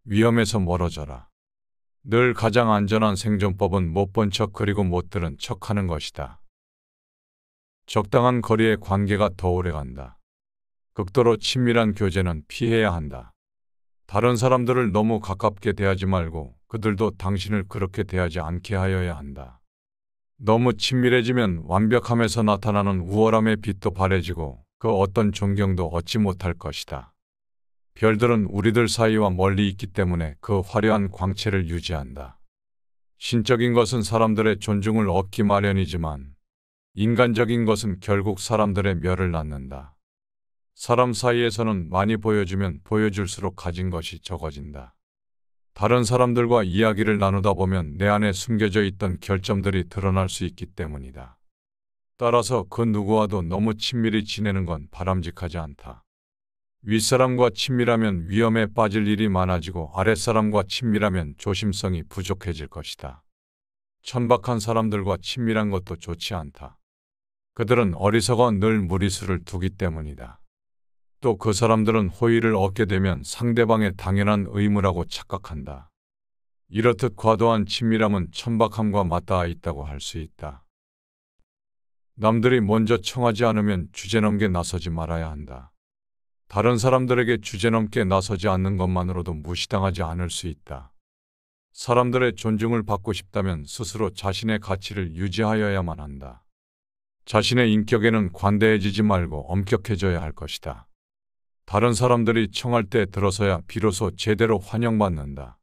S1: 위험에서 멀어져라. 늘 가장 안전한 생존법은 못 본 척 그리고 못 들은 척하는 것이다. 적당한 거리의 관계가 더 오래간다. 극도로 친밀한 교제는 피해야 한다. 다른 사람들을 너무 가깝게 대하지 말고 그들도 당신을 그렇게 대하지 않게 하여야 한다. 너무 친밀해지면 완벽함에서 나타나는 우월함의 빛도 바래지고 그 어떤 존경도 얻지 못할 것이다. 별들은 우리들 사이와 멀리 있기 때문에 그 화려한 광채를 유지한다. 신적인 것은 사람들의 존중을 얻기 마련이지만 인간적인 것은 결국 사람들의 멸을 낳는다. 사람 사이에서는 많이 보여주면 보여줄수록 가진 것이 적어진다. 다른 사람들과 이야기를 나누다 보면 내 안에 숨겨져 있던 결점들이 드러날 수 있기 때문이다. 따라서 그 누구와도 너무 친밀히 지내는 건 바람직하지 않다. 윗사람과 친밀하면 위험에 빠질 일이 많아지고 아랫사람과 친밀하면 조심성이 부족해질 것이다. 천박한 사람들과 친밀한 것도 좋지 않다. 그들은 어리석어 늘 무리수를 두기 때문이다. 또 그 사람들은 호의를 얻게 되면 상대방의 당연한 의무라고 착각한다. 이렇듯 과도한 친밀함은 천박함과 맞닿아 있다고 할 수 있다. 남들이 먼저 청하지 않으면 주제넘게 나서지 말아야 한다. 다른 사람들에게 주제넘게 나서지 않는 것만으로도 무시당하지 않을 수 있다. 사람들의 존중을 받고 싶다면 스스로 자신의 가치를 유지하여야만 한다. 자신의 인격에는 관대해지지 말고 엄격해져야 할 것이다. 다른 사람들이 청할 때 들어서야 비로소 제대로 환영받는다.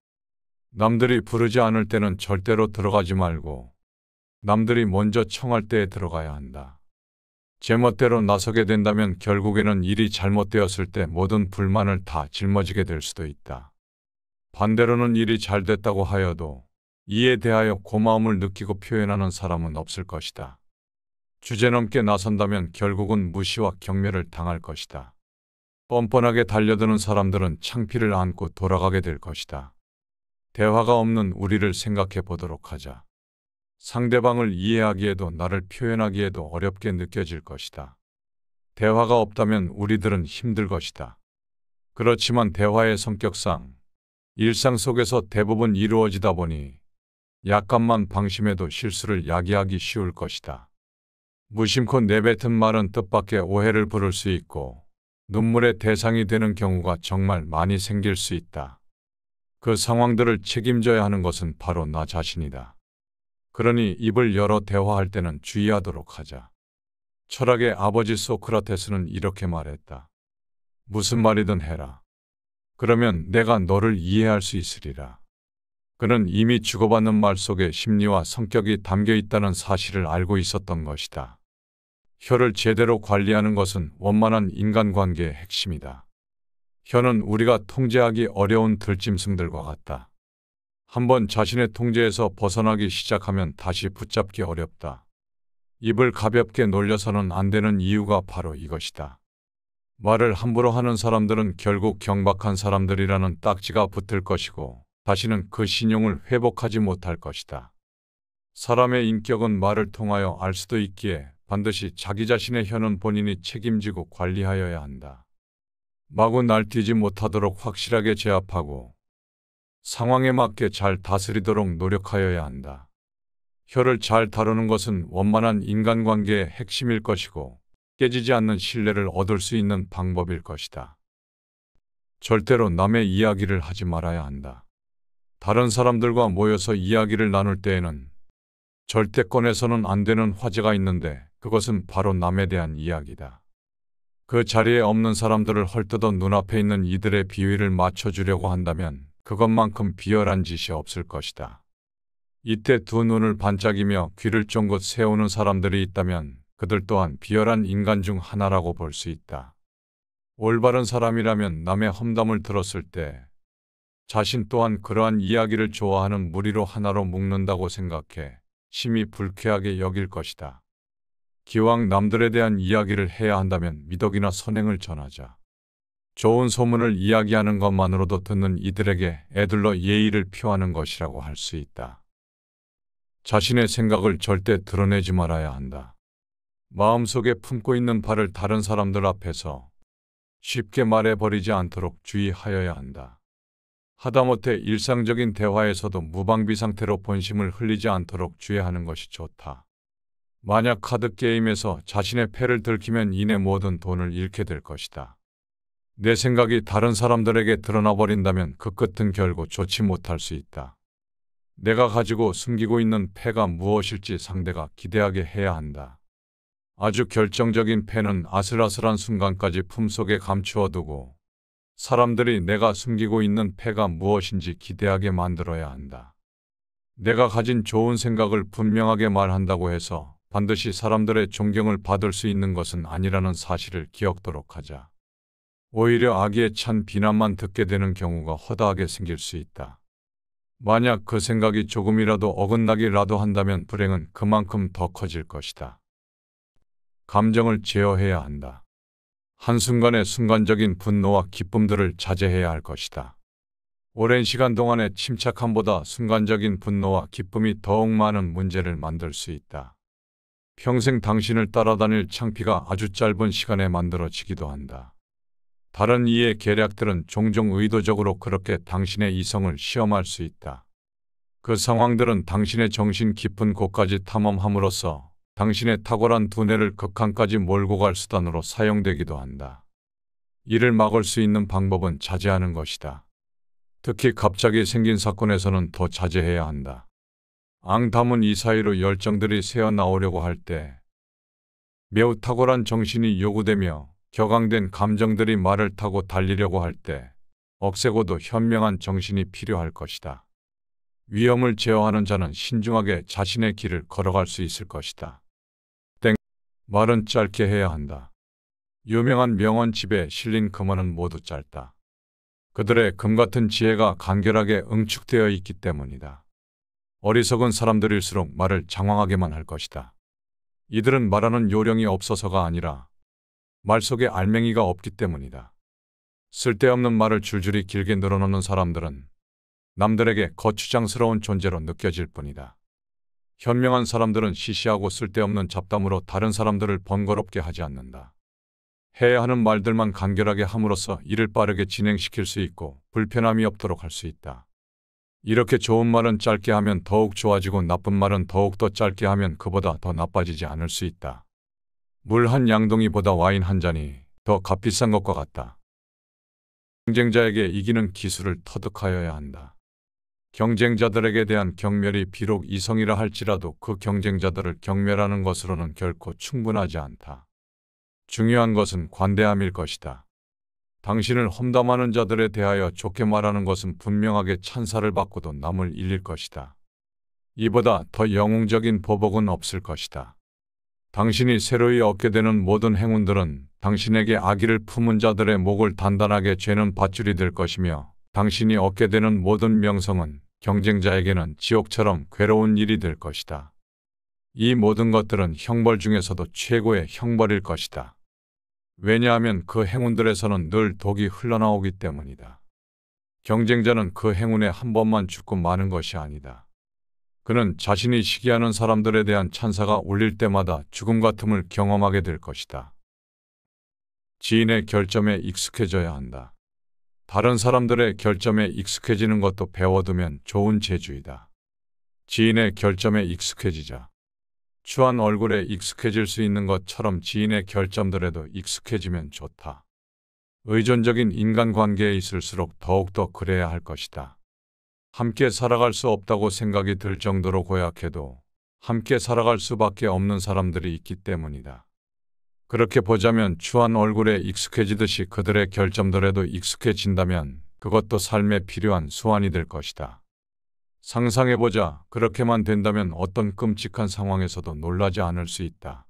S1: 남들이 부르지 않을 때는 절대로 들어가지 말고 남들이 먼저 청할 때에 들어가야 한다. 제멋대로 나서게 된다면 결국에는 일이 잘못되었을 때 모든 불만을 다 짊어지게 될 수도 있다. 반대로는 일이 잘 됐다고 하여도 이에 대하여 고마움을 느끼고 표현하는 사람은 없을 것이다. 주제넘게 나선다면 결국은 무시와 경멸을 당할 것이다. 뻔뻔하게 달려드는 사람들은 창피를 안고 돌아가게 될 것이다. 대화가 없는 우리를 생각해 보도록 하자. 상대방을 이해하기에도 나를 표현하기에도 어렵게 느껴질 것이다. 대화가 없다면 우리들은 힘들 것이다. 그렇지만 대화의 성격상 일상 속에서 대부분 이루어지다 보니 약간만 방심해도 실수를 야기하기 쉬울 것이다. 무심코 내뱉은 말은 뜻밖의 오해를 부를 수 있고 눈물의 대상이 되는 경우가 정말 많이 생길 수 있다. 그 상황들을 책임져야 하는 것은 바로 나 자신이다. 그러니 입을 열어 대화할 때는 주의하도록 하자. 철학의 아버지 소크라테스는 이렇게 말했다. 무슨 말이든 해라. 그러면 내가 너를 이해할 수 있으리라. 그는 이미 주고받는 말 속에 심리와 성격이 담겨 있다는 사실을 알고 있었던 것이다. 혀를 제대로 관리하는 것은 원만한 인간관계의 핵심이다. 혀는 우리가 통제하기 어려운 들짐승들과 같다. 한번 자신의 통제에서 벗어나기 시작하면 다시 붙잡기 어렵다. 입을 가볍게 놀려서는 안 되는 이유가 바로 이것이다. 말을 함부로 하는 사람들은 결국 경박한 사람들이라는 딱지가 붙을 것이고 다시는 그 신용을 회복하지 못할 것이다. 사람의 인격은 말을 통하여 알 수도 있기에 반드시 자기 자신의 혀는 본인이 책임지고 관리하여야 한다. 마구 날뛰지 못하도록 확실하게 제압하고 상황에 맞게 잘 다스리도록 노력하여야 한다. 혀를 잘 다루는 것은 원만한 인간관계의 핵심일 것이고 깨지지 않는 신뢰를 얻을 수 있는 방법일 것이다. 절대로 남의 이야기를 하지 말아야 한다. 다른 사람들과 모여서 이야기를 나눌 때에는 절대 꺼내서는 안 되는 화제가 있는데 그것은 바로 남에 대한 이야기다. 그 자리에 없는 사람들을 헐뜯어 눈앞에 있는 이들의 비위를 맞춰주려고 한다면 그것만큼 비열한 짓이 없을 것이다. 이때 두 눈을 반짝이며 귀를 쫑긋 세우는 사람들이 있다면 그들 또한 비열한 인간 중 하나라고 볼 수 있다. 올바른 사람이라면 남의 험담을 들었을 때 자신 또한 그러한 이야기를 좋아하는 무리로 하나로 묶는다고 생각해 심히 불쾌하게 여길 것이다. 기왕 남들에 대한 이야기를 해야 한다면 미덕이나 선행을 전하자. 좋은 소문을 이야기하는 것만으로도 듣는 이들에게 애들러 예의를 표하는 것이라고 할 수 있다. 자신의 생각을 절대 드러내지 말아야 한다. 마음속에 품고 있는 바를 다른 사람들 앞에서 쉽게 말해버리지 않도록 주의하여야 한다. 하다못해 일상적인 대화에서도 무방비 상태로 본심을 흘리지 않도록 주의하는 것이 좋다. 만약 카드게임에서 자신의 패를 들키면 이내 모든 돈을 잃게 될 것이다. 내 생각이 다른 사람들에게 드러나 버린다면 그 끝은 결국 좋지 못할 수 있다. 내가 가지고 숨기고 있는 패가 무엇일지 상대가 기대하게 해야 한다. 아주 결정적인 패는 아슬아슬한 순간까지 품속에 감추어 두고 사람들이 내가 숨기고 있는 패가 무엇인지 기대하게 만들어야 한다. 내가 가진 좋은 생각을 분명하게 말한다고 해서 반드시 사람들의 존경을 받을 수 있는 것은 아니라는 사실을 기억토록 하자. 오히려 악의에 찬 비난만 듣게 되는 경우가 허다하게 생길 수 있다. 만약 그 생각이 조금이라도 어긋나기라도 한다면 불행은 그만큼 더 커질 것이다. 감정을 제어해야 한다. 한순간의 순간적인 분노와 기쁨들을 자제해야 할 것이다. 오랜 시간 동안의 침착함보다 순간적인 분노와 기쁨이 더욱 많은 문제를 만들 수 있다. 평생 당신을 따라다닐 창피가 아주 짧은 시간에 만들어지기도 한다. 다른 이의 계략들은 종종 의도적으로 그렇게 당신의 이성을 시험할 수 있다. 그 상황들은 당신의 정신 깊은 곳까지 탐험함으로써 당신의 탁월한 두뇌를 극한까지 몰고 갈 수단으로 사용되기도 한다. 이를 막을 수 있는 방법은 자제하는 것이다. 특히 갑자기 생긴 사건에서는 더 자제해야 한다. 앙담은 이 사이로 열정들이 새어나오려고 할 때 매우 탁월한 정신이 요구되며 격앙된 감정들이 말을 타고 달리려고 할 때 억세고도 현명한 정신이 필요할 것이다. 위험을 제어하는 자는 신중하게 자신의 길을 걸어갈 수 있을 것이다. 말은 짧게 해야 한다. 유명한 명언집에 실린 금어는 모두 짧다. 그들의 금같은 지혜가 간결하게 응축되어 있기 때문이다. 어리석은 사람들일수록 말을 장황하게만 할 것이다. 이들은 말하는 요령이 없어서가 아니라 말 속에 알맹이가 없기 때문이다. 쓸데없는 말을 줄줄이 길게 늘어놓는 사람들은 남들에게 거추장스러운 존재로 느껴질 뿐이다. 현명한 사람들은 시시하고 쓸데없는 잡담으로 다른 사람들을 번거롭게 하지 않는다. 해야 하는 말들만 간결하게 함으로써 일을 빠르게 진행시킬 수 있고 불편함이 없도록 할 수 있다. 이렇게 좋은 말은 짧게 하면 더욱 좋아지고 나쁜 말은 더욱더 짧게 하면 그보다 더 나빠지지 않을 수 있다. 물 한 양동이보다 와인 한 잔이 더 값비싼 것과 같다. 경쟁자에게 이기는 기술을 터득하여야 한다. 경쟁자들에게 대한 경멸이 비록 이성이라 할지라도 그 경쟁자들을 경멸하는 것으로는 결코 충분하지 않다. 중요한 것은 관대함일 것이다. 당신을 험담하는 자들에 대하여 좋게 말하는 것은 분명하게 찬사를 받고도 남을 잃릴 것이다. 이보다 더 영웅적인 보복은 없을 것이다. 당신이 새로이 얻게 되는 모든 행운들은 당신에게 악의를 품은 자들의 목을 단단하게 죄는 밧줄이 될 것이며 당신이 얻게 되는 모든 명성은 경쟁자에게는 지옥처럼 괴로운 일이 될 것이다. 이 모든 것들은 형벌 중에서도 최고의 형벌일 것이다. 왜냐하면 그 행운들에서는 늘 독이 흘러나오기 때문이다. 경쟁자는 그 행운에 한 번만 죽고 마는 것이 아니다. 그는 자신이 시기하는 사람들에 대한 찬사가 울릴 때마다 죽음 같음을 경험하게 될 것이다. 지인의 결점에 익숙해져야 한다. 다른 사람들의 결점에 익숙해지는 것도 배워두면 좋은 재주이다. 지인의 결점에 익숙해지자. 추한 얼굴에 익숙해질 수 있는 것처럼 지인의 결점들에도 익숙해지면 좋다. 의존적인 인간관계에 있을수록 더욱더 그래야 할 것이다. 함께 살아갈 수 없다고 생각이 들 정도로 고약해도 함께 살아갈 수밖에 없는 사람들이 있기 때문이다. 그렇게 보자면 추한 얼굴에 익숙해지듯이 그들의 결점들에도 익숙해진다면 그것도 삶에 필요한 수완이 될 것이다. 상상해보자. 그렇게만 된다면 어떤 끔찍한 상황에서도 놀라지 않을 수 있다.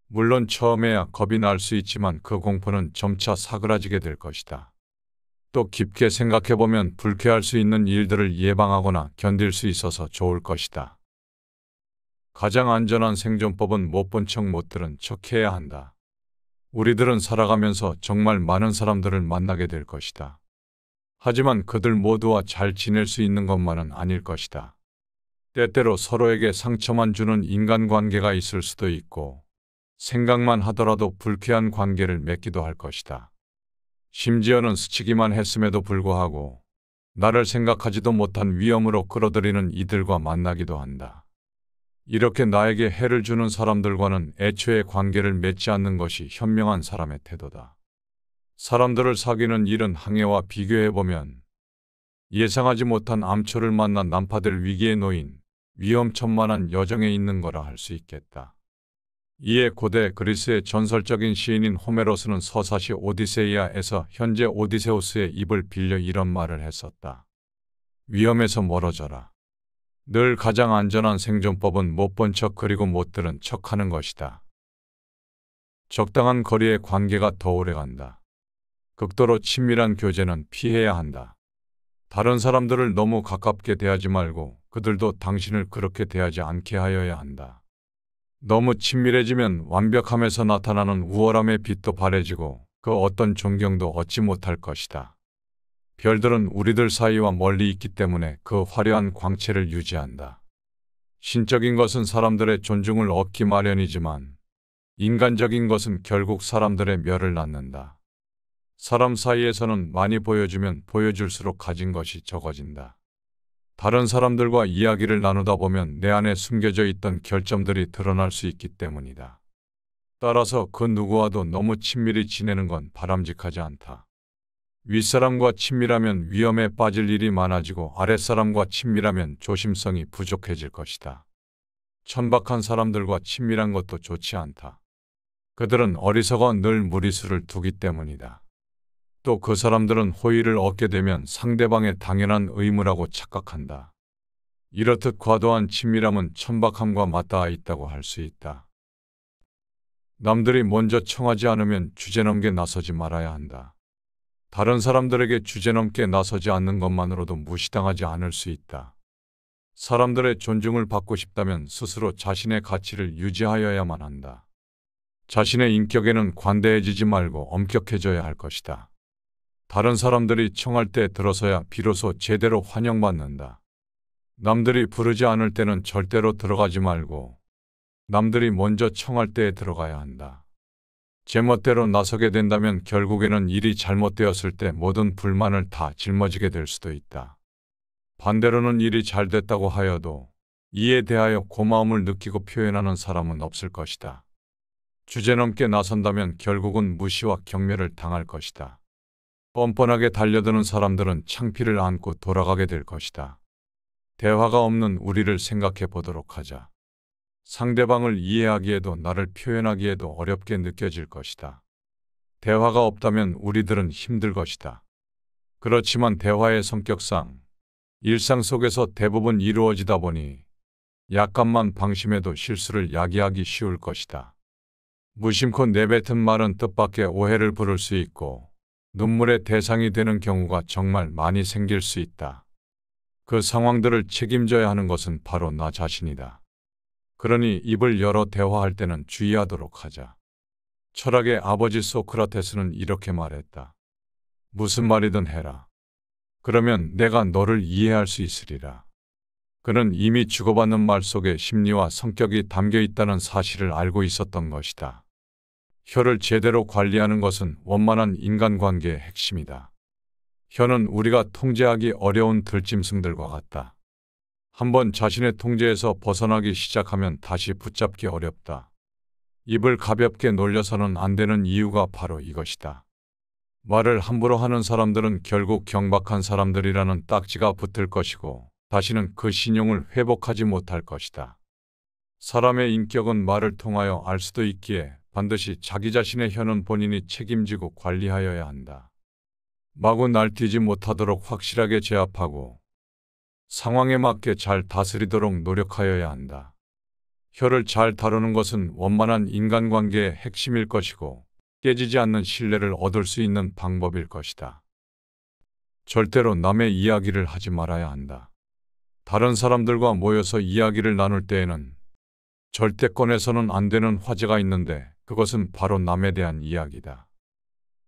S1: 물론 처음에야 겁이 날 수 있지만 그 공포는 점차 사그라지게 될 것이다. 또 깊게 생각해보면 불쾌할 수 있는 일들을 예방하거나 견딜 수 있어서 좋을 것이다. 가장 안전한 생존법은 못 본 척 못 들은 척 해야 한다. 우리들은 살아가면서 정말 많은 사람들을 만나게 될 것이다. 하지만 그들 모두와 잘 지낼 수 있는 것만은 아닐 것이다. 때때로 서로에게 상처만 주는 인간관계가 있을 수도 있고 생각만 하더라도 불쾌한 관계를 맺기도 할 것이다. 심지어는 스치기만 했음에도 불구하고 나를 생각하지도 못한 위험으로 끌어들이는 이들과 만나기도 한다. 이렇게 나에게 해를 주는 사람들과는 애초에 관계를 맺지 않는 것이 현명한 사람의 태도다. 사람들을 사귀는 일은 항해와 비교해보면 예상하지 못한 암초를 만나 난파될 위기에 놓인 위험천만한 여정에 있는 거라 할 수 있겠다. 이에 고대 그리스의 전설적인 시인인 호메로스는 서사시 오디세이아에서 현재 오디세우스의 입을 빌려 이런 말을 했었다. 위험에서 멀어져라. 늘 가장 안전한 생존법은 못 본 척 그리고 못 들은 척 하는 것이다. 적당한 거리의 관계가 더 오래간다. 극도로 친밀한 교제는 피해야 한다. 다른 사람들을 너무 가깝게 대하지 말고 그들도 당신을 그렇게 대하지 않게 하여야 한다. 너무 친밀해지면 완벽함에서 나타나는 우월함의 빛도 바래지고 그 어떤 존경도 얻지 못할 것이다. 별들은 우리들 사이와 멀리 있기 때문에 그 화려한 광채를 유지한다. 신적인 것은 사람들의 존중을 얻기 마련이지만 인간적인 것은 결국 사람들의 멸을 낳는다. 사람 사이에서는 많이 보여주면 보여줄수록 가진 것이 적어진다. 다른 사람들과 이야기를 나누다 보면 내 안에 숨겨져 있던 결점들이 드러날 수 있기 때문이다. 따라서 그 누구와도 너무 친밀히 지내는 건 바람직하지 않다. 윗사람과 친밀하면 위험에 빠질 일이 많아지고 아랫사람과 친밀하면 조심성이 부족해질 것이다. 천박한 사람들과 친밀한 것도 좋지 않다. 그들은 어리석어 늘 무리수를 두기 때문이다. 또 그 사람들은 호의를 얻게 되면 상대방의 당연한 의무라고 착각한다. 이렇듯 과도한 친밀함은 천박함과 맞닿아 있다고 할 수 있다. 남들이 먼저 청하지 않으면 주제넘게 나서지 말아야 한다. 다른 사람들에게 주제넘게 나서지 않는 것만으로도 무시당하지 않을 수 있다. 사람들의 존중을 받고 싶다면 스스로 자신의 가치를 유지하여야만 한다. 자신의 인격에는 관대해지지 말고 엄격해져야 할 것이다. 다른 사람들이 청할 때 들어서야 비로소 제대로 환영받는다. 남들이 부르지 않을 때는 절대로 들어가지 말고 남들이 먼저 청할 때에 들어가야 한다. 제멋대로 나서게 된다면 결국에는 일이 잘못되었을 때 모든 불만을 다 짊어지게 될 수도 있다. 반대로는 일이 잘 됐다고 하여도 이에 대하여 고마움을 느끼고 표현하는 사람은 없을 것이다. 주제넘게 나선다면 결국은 무시와 경멸을 당할 것이다. 뻔뻔하게 달려드는 사람들은 창피를 안고 돌아가게 될 것이다. 대화가 없는 우리를 생각해 보도록 하자. 상대방을 이해하기에도 나를 표현하기에도 어렵게 느껴질 것이다. 대화가 없다면 우리들은 힘들 것이다. 그렇지만 대화의 성격상 일상 속에서 대부분 이루어지다 보니 약간만 방심해도 실수를 야기하기 쉬울 것이다. 무심코 내뱉은 말은 뜻밖의 오해를 부를 수 있고 눈물의 대상이 되는 경우가 정말 많이 생길 수 있다. 그 상황들을 책임져야 하는 것은 바로 나 자신이다. 그러니 입을 열어 대화할 때는 주의하도록 하자. 철학의 아버지 소크라테스는 이렇게 말했다. 무슨 말이든 해라. 그러면 내가 너를 이해할 수 있으리라. 그는 이미 주고받는 말 속에 심리와 성격이 담겨 있다는 사실을 알고 있었던 것이다. 혀를 제대로 관리하는 것은 원만한 인간관계의 핵심이다. 혀는 우리가 통제하기 어려운 들짐승들과 같다. 한번 자신의 통제에서 벗어나기 시작하면 다시 붙잡기 어렵다. 입을 가볍게 놀려서는 안 되는 이유가 바로 이것이다. 말을 함부로 하는 사람들은 결국 경박한 사람들이라는 딱지가 붙을 것이고 다시는 그 신용을 회복하지 못할 것이다. 사람의 인격은 말을 통하여 알 수도 있기에 반드시 자기 자신의 혀는 본인이 책임지고 관리하여야 한다. 마구 날뛰지 못하도록 확실하게 제압하고 상황에 맞게 잘 다스리도록 노력하여야 한다. 혀를 잘 다루는 것은 원만한 인간관계의 핵심일 것이고 깨지지 않는 신뢰를 얻을 수 있는 방법일 것이다. 절대로 남의 이야기를 하지 말아야 한다. 다른 사람들과 모여서 이야기를 나눌 때에는 절대 꺼내서는 안 되는 화제가 있는데 그것은 바로 남에 대한 이야기다.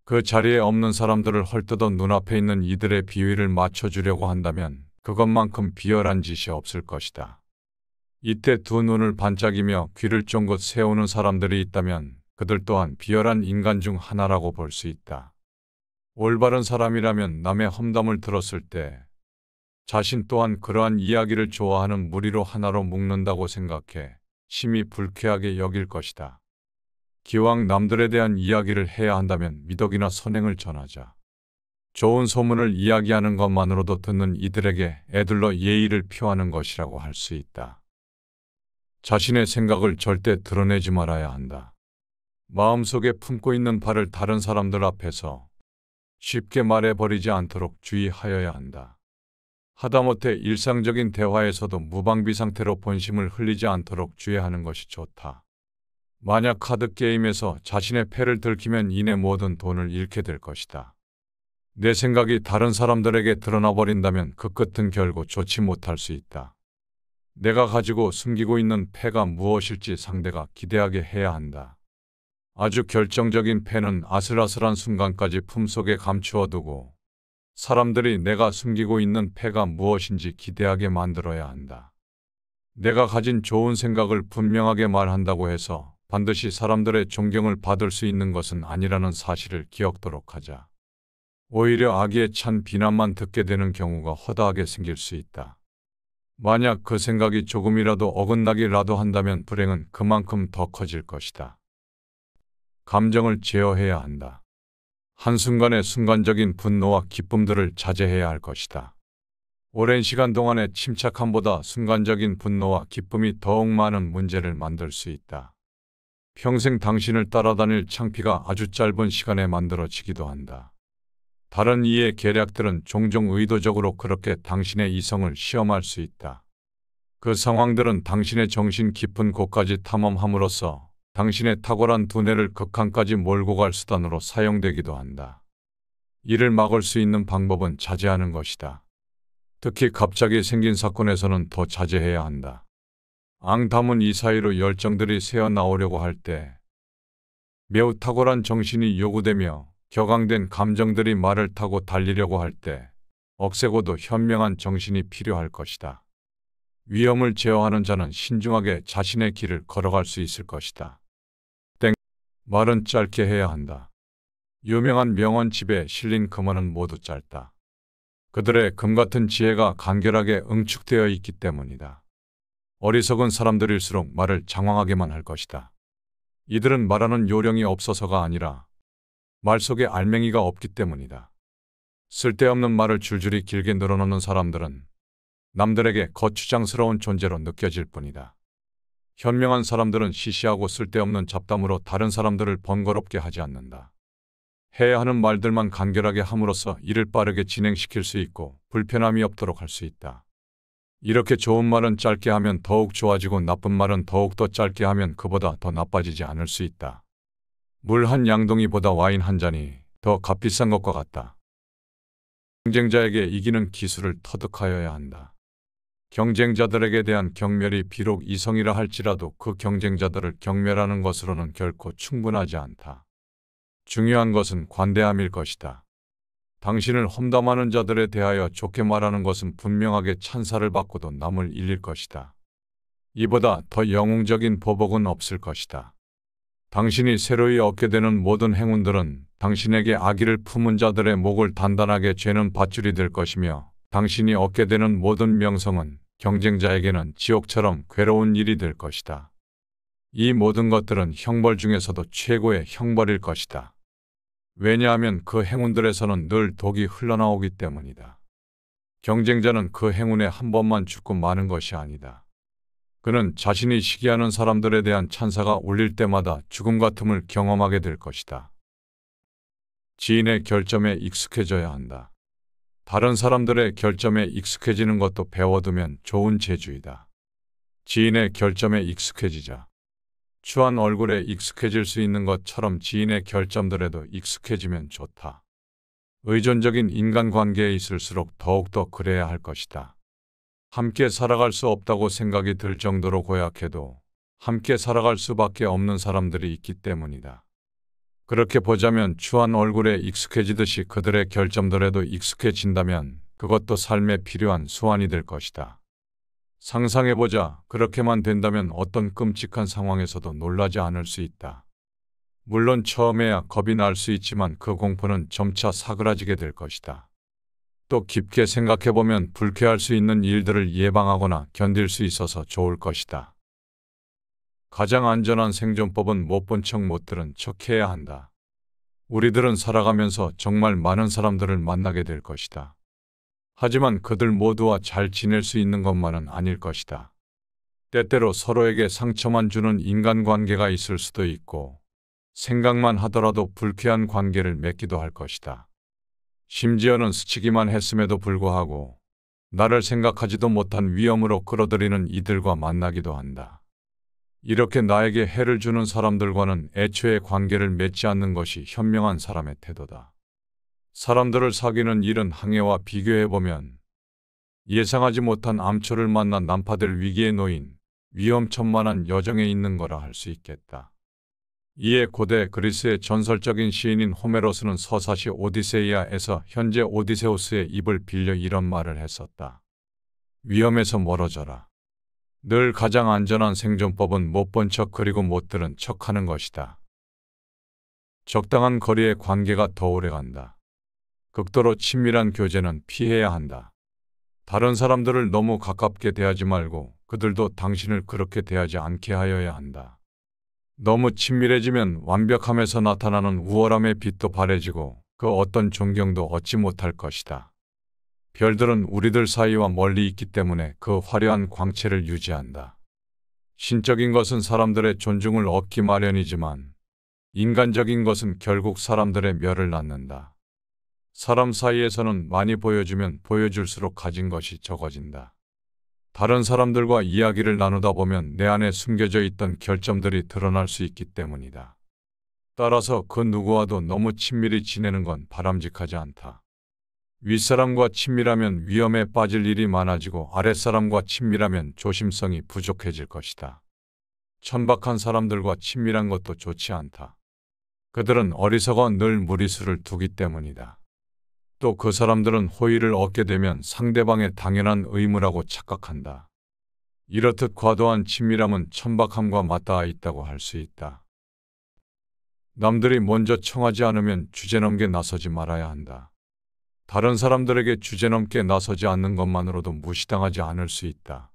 S1: 그 자리에 없는 사람들을 헐뜯어 눈앞에 있는 이들의 비위를 맞춰주려고 한다면 그것만큼 비열한 짓이 없을 것이다. 이때 두 눈을 반짝이며 귀를 쫑긋 세우는 사람들이 있다면 그들 또한 비열한 인간 중 하나라고 볼 수 있다. 올바른 사람이라면 남의 험담을 들었을 때 자신 또한 그러한 이야기를 좋아하는 무리로 하나로 묶는다고 생각해 심히 불쾌하게 여길 것이다. 기왕 남들에 대한 이야기를 해야 한다면 미덕이나 선행을 전하자. 좋은 소문을 이야기하는 것만으로도 듣는 이들에게 애들러 예의를 표하는 것이라고 할 수 있다. 자신의 생각을 절대 드러내지 말아야 한다. 마음속에 품고 있는 바를 다른 사람들 앞에서 쉽게 말해버리지 않도록 주의하여야 한다. 하다못해 일상적인 대화에서도 무방비 상태로 본심을 흘리지 않도록 주의하는 것이 좋다. 만약 카드게임에서 자신의 패를 들키면 이내 모든 돈을 잃게 될 것이다. 내 생각이 다른 사람들에게 드러나 버린다면 그 끝은 결국 좋지 못할 수 있다. 내가 가지고 숨기고 있는 패가 무엇일지 상대가 기대하게 해야 한다. 아주 결정적인 패는 아슬아슬한 순간까지 품속에 감추어 두고 사람들이 내가 숨기고 있는 패가 무엇인지 기대하게 만들어야 한다. 내가 가진 좋은 생각을 분명하게 말한다고 해서 반드시 사람들의 존경을 받을 수 있는 것은 아니라는 사실을 기억토록 하자. 오히려 악의에 찬 비난만 듣게 되는 경우가 허다하게 생길 수 있다. 만약 그 생각이 조금이라도 어긋나기라도 한다면 불행은 그만큼 더 커질 것이다. 감정을 제어해야 한다. 한순간의 순간적인 분노와 기쁨들을 자제해야 할 것이다. 오랜 시간 동안의 침착함보다 순간적인 분노와 기쁨이 더욱 많은 문제를 만들 수 있다. 평생 당신을 따라다닐 창피가 아주 짧은 시간에 만들어지기도 한다. 다른 이의 계략들은 종종 의도적으로 그렇게 당신의 이성을 시험할 수 있다. 그 상황들은 당신의 정신 깊은 곳까지 탐험함으로써 당신의 탁월한 두뇌를 극한까지 몰고 갈 수단으로 사용되기도 한다. 이를 막을 수 있는 방법은 자제하는 것이다. 특히 갑자기 생긴 사건에서는 더 자제해야 한다. 앙담은 이 사이로 열정들이 새어나오려고 할 때 매우 탁월한 정신이 요구되며 격앙된 감정들이 말을 타고 달리려고 할 때 억세고도 현명한 정신이 필요할 것이다. 위험을 제어하는 자는 신중하게 자신의 길을 걸어갈 수 있을 것이다. 말은 짧게 해야 한다. 유명한 명언집에 실린 금어는 모두 짧다. 그들의 금같은 지혜가 간결하게 응축되어 있기 때문이다. 어리석은 사람들일수록 말을 장황하게만 할 것이다. 이들은 말하는 요령이 없어서가 아니라 말 속에 알맹이가 없기 때문이다. 쓸데없는 말을 줄줄이 길게 늘어놓는 사람들은 남들에게 거추장스러운 존재로 느껴질 뿐이다. 현명한 사람들은 시시하고 쓸데없는 잡담으로 다른 사람들을 번거롭게 하지 않는다. 해야 하는 말들만 간결하게 함으로써 일을 빠르게 진행시킬 수 있고 불편함이 없도록 할 수 있다. 이렇게 좋은 말은 짧게 하면 더욱 좋아지고 나쁜 말은 더욱 더 짧게 하면 그보다 더 나빠지지 않을 수 있다. 물 한 양동이보다 와인 한 잔이 더 값비싼 것과 같다. 경쟁자에게 이기는 기술을 터득하여야 한다. 경쟁자들에게 대한 경멸이 비록 이성이라 할지라도 그 경쟁자들을 경멸하는 것으로는 결코 충분하지 않다. 중요한 것은 관대함일 것이다. 당신을 험담하는 자들에 대하여 좋게 말하는 것은 분명하게 찬사를 받고도 남을 잃릴 것이다. 이보다 더 영웅적인 보복은 없을 것이다. 당신이 새로이 얻게 되는 모든 행운들은 당신에게 악의를 품은 자들의 목을 단단하게 죄는 밧줄이 될 것이며 당신이 얻게 되는 모든 명성은 경쟁자에게는 지옥처럼 괴로운 일이 될 것이다. 이 모든 것들은 형벌 중에서도 최고의 형벌일 것이다. 왜냐하면 그 행운들에서는 늘 독이 흘러나오기 때문이다. 경쟁자는 그 행운에 한 번만 죽고 마는 것이 아니다. 그는 자신이 시기하는 사람들에 대한 찬사가 울릴 때마다 죽음 같음을 경험하게 될 것이다. 지인의 결점에 익숙해져야 한다. 다른 사람들의 결점에 익숙해지는 것도 배워두면 좋은 재주이다. 지인의 결점에 익숙해지자. 추한 얼굴에 익숙해질 수 있는 것처럼 지인의 결점들에도 익숙해지면 좋다. 의존적인 인간관계에 있을수록 더욱더 그래야 할 것이다. 함께 살아갈 수 없다고 생각이 들 정도로 고약해도 함께 살아갈 수밖에 없는 사람들이 있기 때문이다. 그렇게 보자면 추한 얼굴에 익숙해지듯이 그들의 결점들에도 익숙해진다면 그것도 삶에 필요한 수완이 될 것이다. 상상해보자. 그렇게만 된다면 어떤 끔찍한 상황에서도 놀라지 않을 수 있다. 물론 처음에야 겁이 날 수 있지만 그 공포는 점차 사그라지게 될 것이다. 또 깊게 생각해보면 불쾌할 수 있는 일들을 예방하거나 견딜 수 있어서 좋을 것이다. 가장 안전한 생존법은 못 본 척 못 들은 척 해야 한다. 우리들은 살아가면서 정말 많은 사람들을 만나게 될 것이다. 하지만 그들 모두와 잘 지낼 수 있는 것만은 아닐 것이다. 때때로 서로에게 상처만 주는 인간관계가 있을 수도 있고 생각만 하더라도 불쾌한 관계를 맺기도 할 것이다. 심지어는 스치기만 했음에도 불구하고 나를 생각하지도 못한 위험으로 끌어들이는 이들과 만나기도 한다. 이렇게 나에게 해를 주는 사람들과는 애초에 관계를 맺지 않는 것이 현명한 사람의 태도다. 사람들을 사귀는 일은 항해와 비교해보면 예상하지 못한 암초를 만나 난파될 위기에 놓인 위험천만한 여정에 있는 거라 할 수 있겠다. 이에 고대 그리스의 전설적인 시인인 호메로스는 서사시 오디세이아에서 현재 오디세우스의 입을 빌려 이런 말을 했었다. 위험에서 멀어져라. 늘 가장 안전한 생존법은 못 본 척 그리고 못 들은 척하는 것이다. 적당한 거리의 관계가 더 오래간다. 극도로 친밀한 교제는 피해야 한다. 다른 사람들을 너무 가깝게 대하지 말고 그들도 당신을 그렇게 대하지 않게 하여야 한다. 너무 친밀해지면 완벽함에서 나타나는 우월함의 빛도 바래지고 그 어떤 존경도 얻지 못할 것이다. 별들은 우리들 사이와 멀리 있기 때문에 그 화려한 광채를 유지한다. 신적인 것은 사람들의 존중을 얻기 마련이지만 인간적인 것은 결국 사람들의 멸을 낳는다. 사람 사이에서는 많이 보여주면 보여줄수록 가진 것이 적어진다. 다른 사람들과 이야기를 나누다 보면 내 안에 숨겨져 있던 결점들이 드러날 수 있기 때문이다. 따라서 그 누구와도 너무 친밀히 지내는 건 바람직하지 않다. 윗사람과 친밀하면 위험에 빠질 일이 많아지고 아랫사람과 친밀하면 조심성이 부족해질 것이다. 천박한 사람들과 친밀한 것도 좋지 않다. 그들은 어리석어 늘 무리수를 두기 때문이다. 또 그 사람들은 호의를 얻게 되면 상대방의 당연한 의무라고 착각한다. 이렇듯 과도한 친밀함은 천박함과 맞닿아 있다고 할 수 있다. 남들이 먼저 청하지 않으면 주제넘게 나서지 말아야 한다. 다른 사람들에게 주제넘게 나서지 않는 것만으로도 무시당하지 않을 수 있다.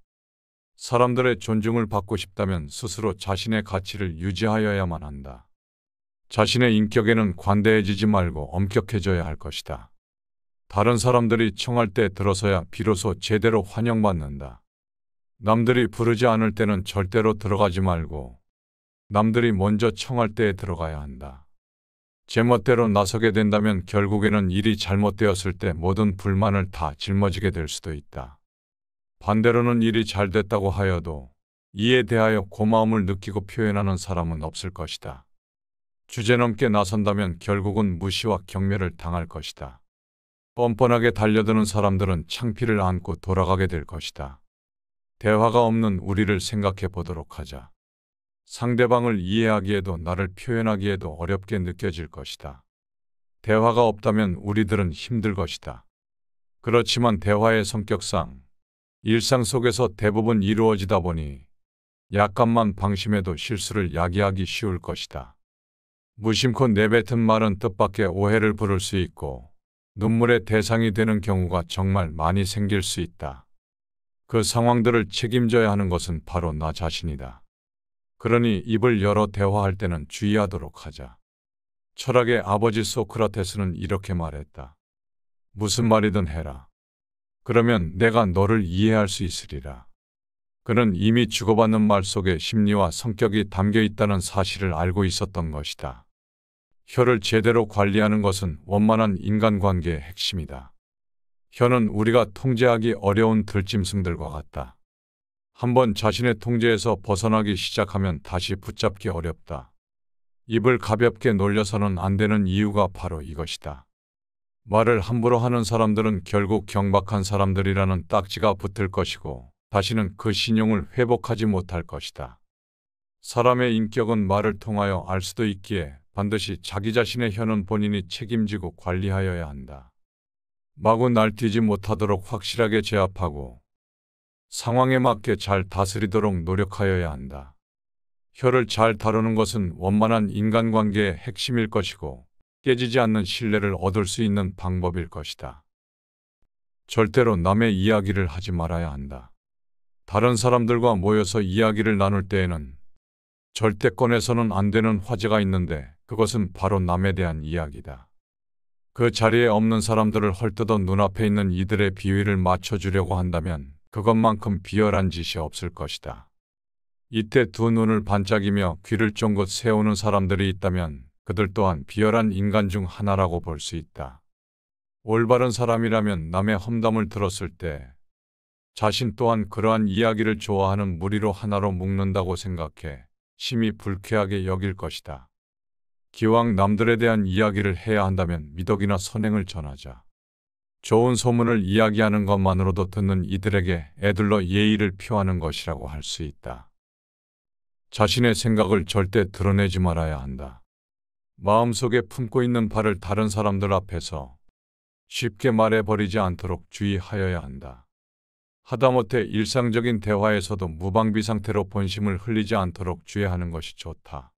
S1: 사람들의 존중을 받고 싶다면 스스로 자신의 가치를 유지하여야만 한다. 자신의 인격에는 관대해지지 말고 엄격해져야 할 것이다. 다른 사람들이 청할 때 들어서야 비로소 제대로 환영받는다. 남들이 부르지 않을 때는 절대로 들어가지 말고 남들이 먼저 청할 때에 들어가야 한다. 제멋대로 나서게 된다면 결국에는 일이 잘못되었을 때 모든 불만을 다 짊어지게 될 수도 있다. 반대로는 일이 잘 됐다고 하여도 이에 대하여 고마움을 느끼고 표현하는 사람은 없을 것이다. 주제넘게 나선다면 결국은 무시와 경멸을 당할 것이다. 뻔뻔하게 달려드는 사람들은 창피를 안고 돌아가게 될 것이다. 대화가 없는 우리를 생각해 보도록 하자. 상대방을 이해하기에도 나를 표현하기에도 어렵게 느껴질 것이다. 대화가 없다면 우리들은 힘들 것이다. 그렇지만 대화의 성격상 일상 속에서 대부분 이루어지다 보니 약간만 방심해도 실수를 야기하기 쉬울 것이다. 무심코 내뱉은 말은 뜻밖의 오해를 부를 수 있고 눈물의 대상이 되는 경우가 정말 많이 생길 수 있다. 그 상황들을 책임져야 하는 것은 바로 나 자신이다. 그러니 입을 열어 대화할 때는 주의하도록 하자. 철학의 아버지 소크라테스는 이렇게 말했다. 무슨 말이든 해라. 그러면 내가 너를 이해할 수 있으리라. 그는 이미 주고받는 말 속에 심리와 성격이 담겨 있다는 사실을 알고 있었던 것이다. 혀를 제대로 관리하는 것은 원만한 인간관계의 핵심이다. 혀는 우리가 통제하기 어려운 들짐승들과 같다. 한번 자신의 통제에서 벗어나기 시작하면 다시 붙잡기 어렵다. 입을 가볍게 놀려서는 안 되는 이유가 바로 이것이다. 말을 함부로 하는 사람들은 결국 경박한 사람들이라는 딱지가 붙을 것이고 다시는 그 신용을 회복하지 못할 것이다. 사람의 인격은 말을 통하여 알 수도 있기에 반드시 자기 자신의 혀는 본인이 책임지고 관리하여야 한다. 마구 날뛰지 못하도록 확실하게 제압하고 상황에 맞게 잘 다스리도록 노력하여야 한다. 혀를 잘 다루는 것은 원만한 인간관계의 핵심일 것이고 깨지지 않는 신뢰를 얻을 수 있는 방법일 것이다. 절대로 남의 이야기를 하지 말아야 한다. 다른 사람들과 모여서 이야기를 나눌 때에는 절대 꺼내서는 안 되는 화제가 있는데 그것은 바로 남에 대한 이야기다. 그 자리에 없는 사람들을 헐뜯어 눈앞에 있는 이들의 비위를 맞춰주려고 한다면 그것만큼 비열한 짓이 없을 것이다. 이때 두 눈을 반짝이며 귀를 쫑긋 세우는 사람들이 있다면 그들 또한 비열한 인간 중 하나라고 볼 수 있다. 올바른 사람이라면 남의 험담을 들었을 때 자신 또한 그러한 이야기를 좋아하는 무리로 하나로 묶는다고 생각해 심히 불쾌하게 여길 것이다. 기왕 남들에 대한 이야기를 해야 한다면 미덕이나 선행을 전하자. 좋은 소문을 이야기하는 것만으로도 듣는 이들에게 애들러 예의를 표하는 것이라고 할 수 있다. 자신의 생각을 절대 드러내지 말아야 한다. 마음속에 품고 있는 바를 다른 사람들 앞에서 쉽게 말해버리지 않도록 주의하여야 한다. 하다못해 일상적인 대화에서도 무방비 상태로 본심을 흘리지 않도록 주의하는 것이 좋다.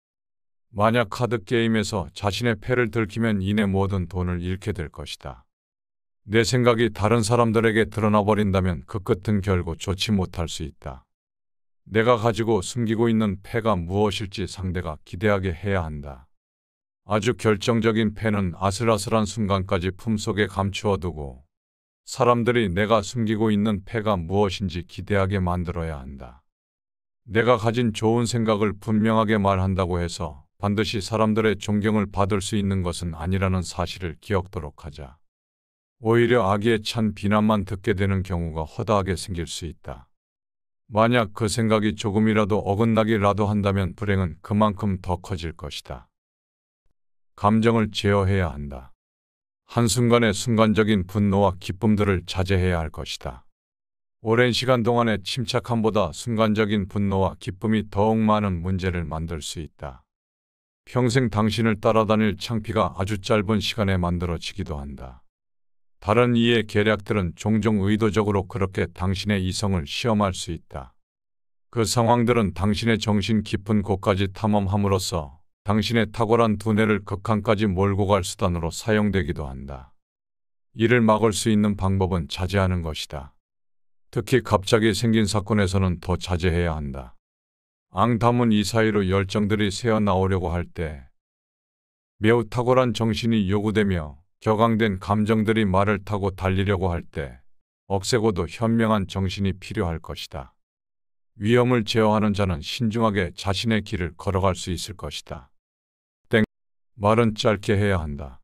S1: 만약 카드게임에서 자신의 패를 들키면 이내 모든 돈을 잃게 될 것이다. 내 생각이 다른 사람들에게 드러나 버린다면 그 끝은 결코 좋지 못할 수 있다. 내가 가지고 숨기고 있는 패가 무엇일지 상대가 기대하게 해야 한다. 아주 결정적인 패는 아슬아슬한 순간까지 품속에 감추어 두고 사람들이 내가 숨기고 있는 패가 무엇인지 기대하게 만들어야 한다. 내가 가진 좋은 생각을 분명하게 말한다고 해서 반드시 사람들의 존경을 받을 수 있는 것은 아니라는 사실을 기억토록 하자. 오히려 악의에 찬 비난만 듣게 되는 경우가 허다하게 생길 수 있다. 만약 그 생각이 조금이라도 어긋나기라도 한다면 불행은 그만큼 더 커질 것이다. 감정을 제어해야 한다. 한순간의 순간적인 분노와 기쁨들을 자제해야 할 것이다. 오랜 시간 동안의 침착함보다 순간적인 분노와 기쁨이 더욱 많은 문제를 만들 수 있다. 평생 당신을 따라다닐 창피가 아주 짧은 시간에 만들어지기도 한다. 다른 이의 계략들은 종종 의도적으로 그렇게 당신의 이성을 시험할 수 있다. 그 상황들은 당신의 정신 깊은 곳까지 탐험함으로써 당신의 탁월한 두뇌를 극한까지 몰고 갈 수단으로 사용되기도 한다. 이를 막을 수 있는 방법은 자제하는 것이다. 특히 갑자기 생긴 사건에서는 더 자제해야 한다. 앙담은 이 사이로 열정들이 새어나오려고 할 때 매우 탁월한 정신이 요구되며 격앙된 감정들이 말을 타고 달리려고 할 때 억세고도 현명한 정신이 필요할 것이다. 위험을 제어하는 자는 신중하게 자신의 길을 걸어갈 수 있을 것이다. 말은 짧게 해야 한다.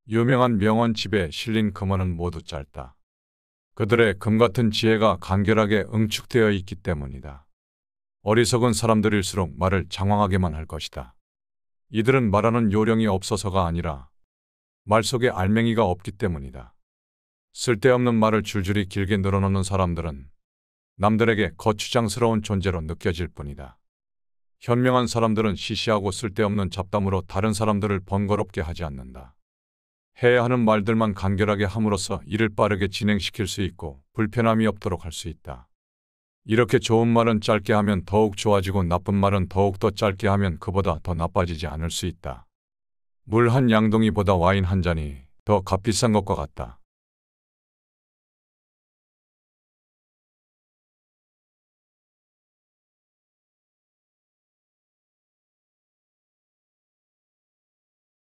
S1: 유명한 명언집에 실린 금어는 모두 짧다. 그들의 금같은 지혜가 간결하게 응축되어 있기 때문이다. 어리석은 사람들일수록 말을 장황하게만 할 것이다. 이들은 말하는 요령이 없어서가 아니라 말 속에 알맹이가 없기 때문이다. 쓸데없는 말을 줄줄이 길게 늘어놓는 사람들은 남들에게 거추장스러운 존재로 느껴질 뿐이다. 현명한 사람들은 시시하고 쓸데없는 잡담으로 다른 사람들을 번거롭게 하지 않는다. 해야 하는 말들만 간결하게 함으로써 일을 빠르게 진행시킬 수 있고 불편함이 없도록 할 수 있다. 이렇게 좋은 말은 짧게 하면 더욱 좋아지고 나쁜 말은 더욱 더 짧게 하면 그보다 더 나빠지지 않을 수 있다. 물 한 양동이보다 와인 한 잔이 더 값비싼 것과 같다.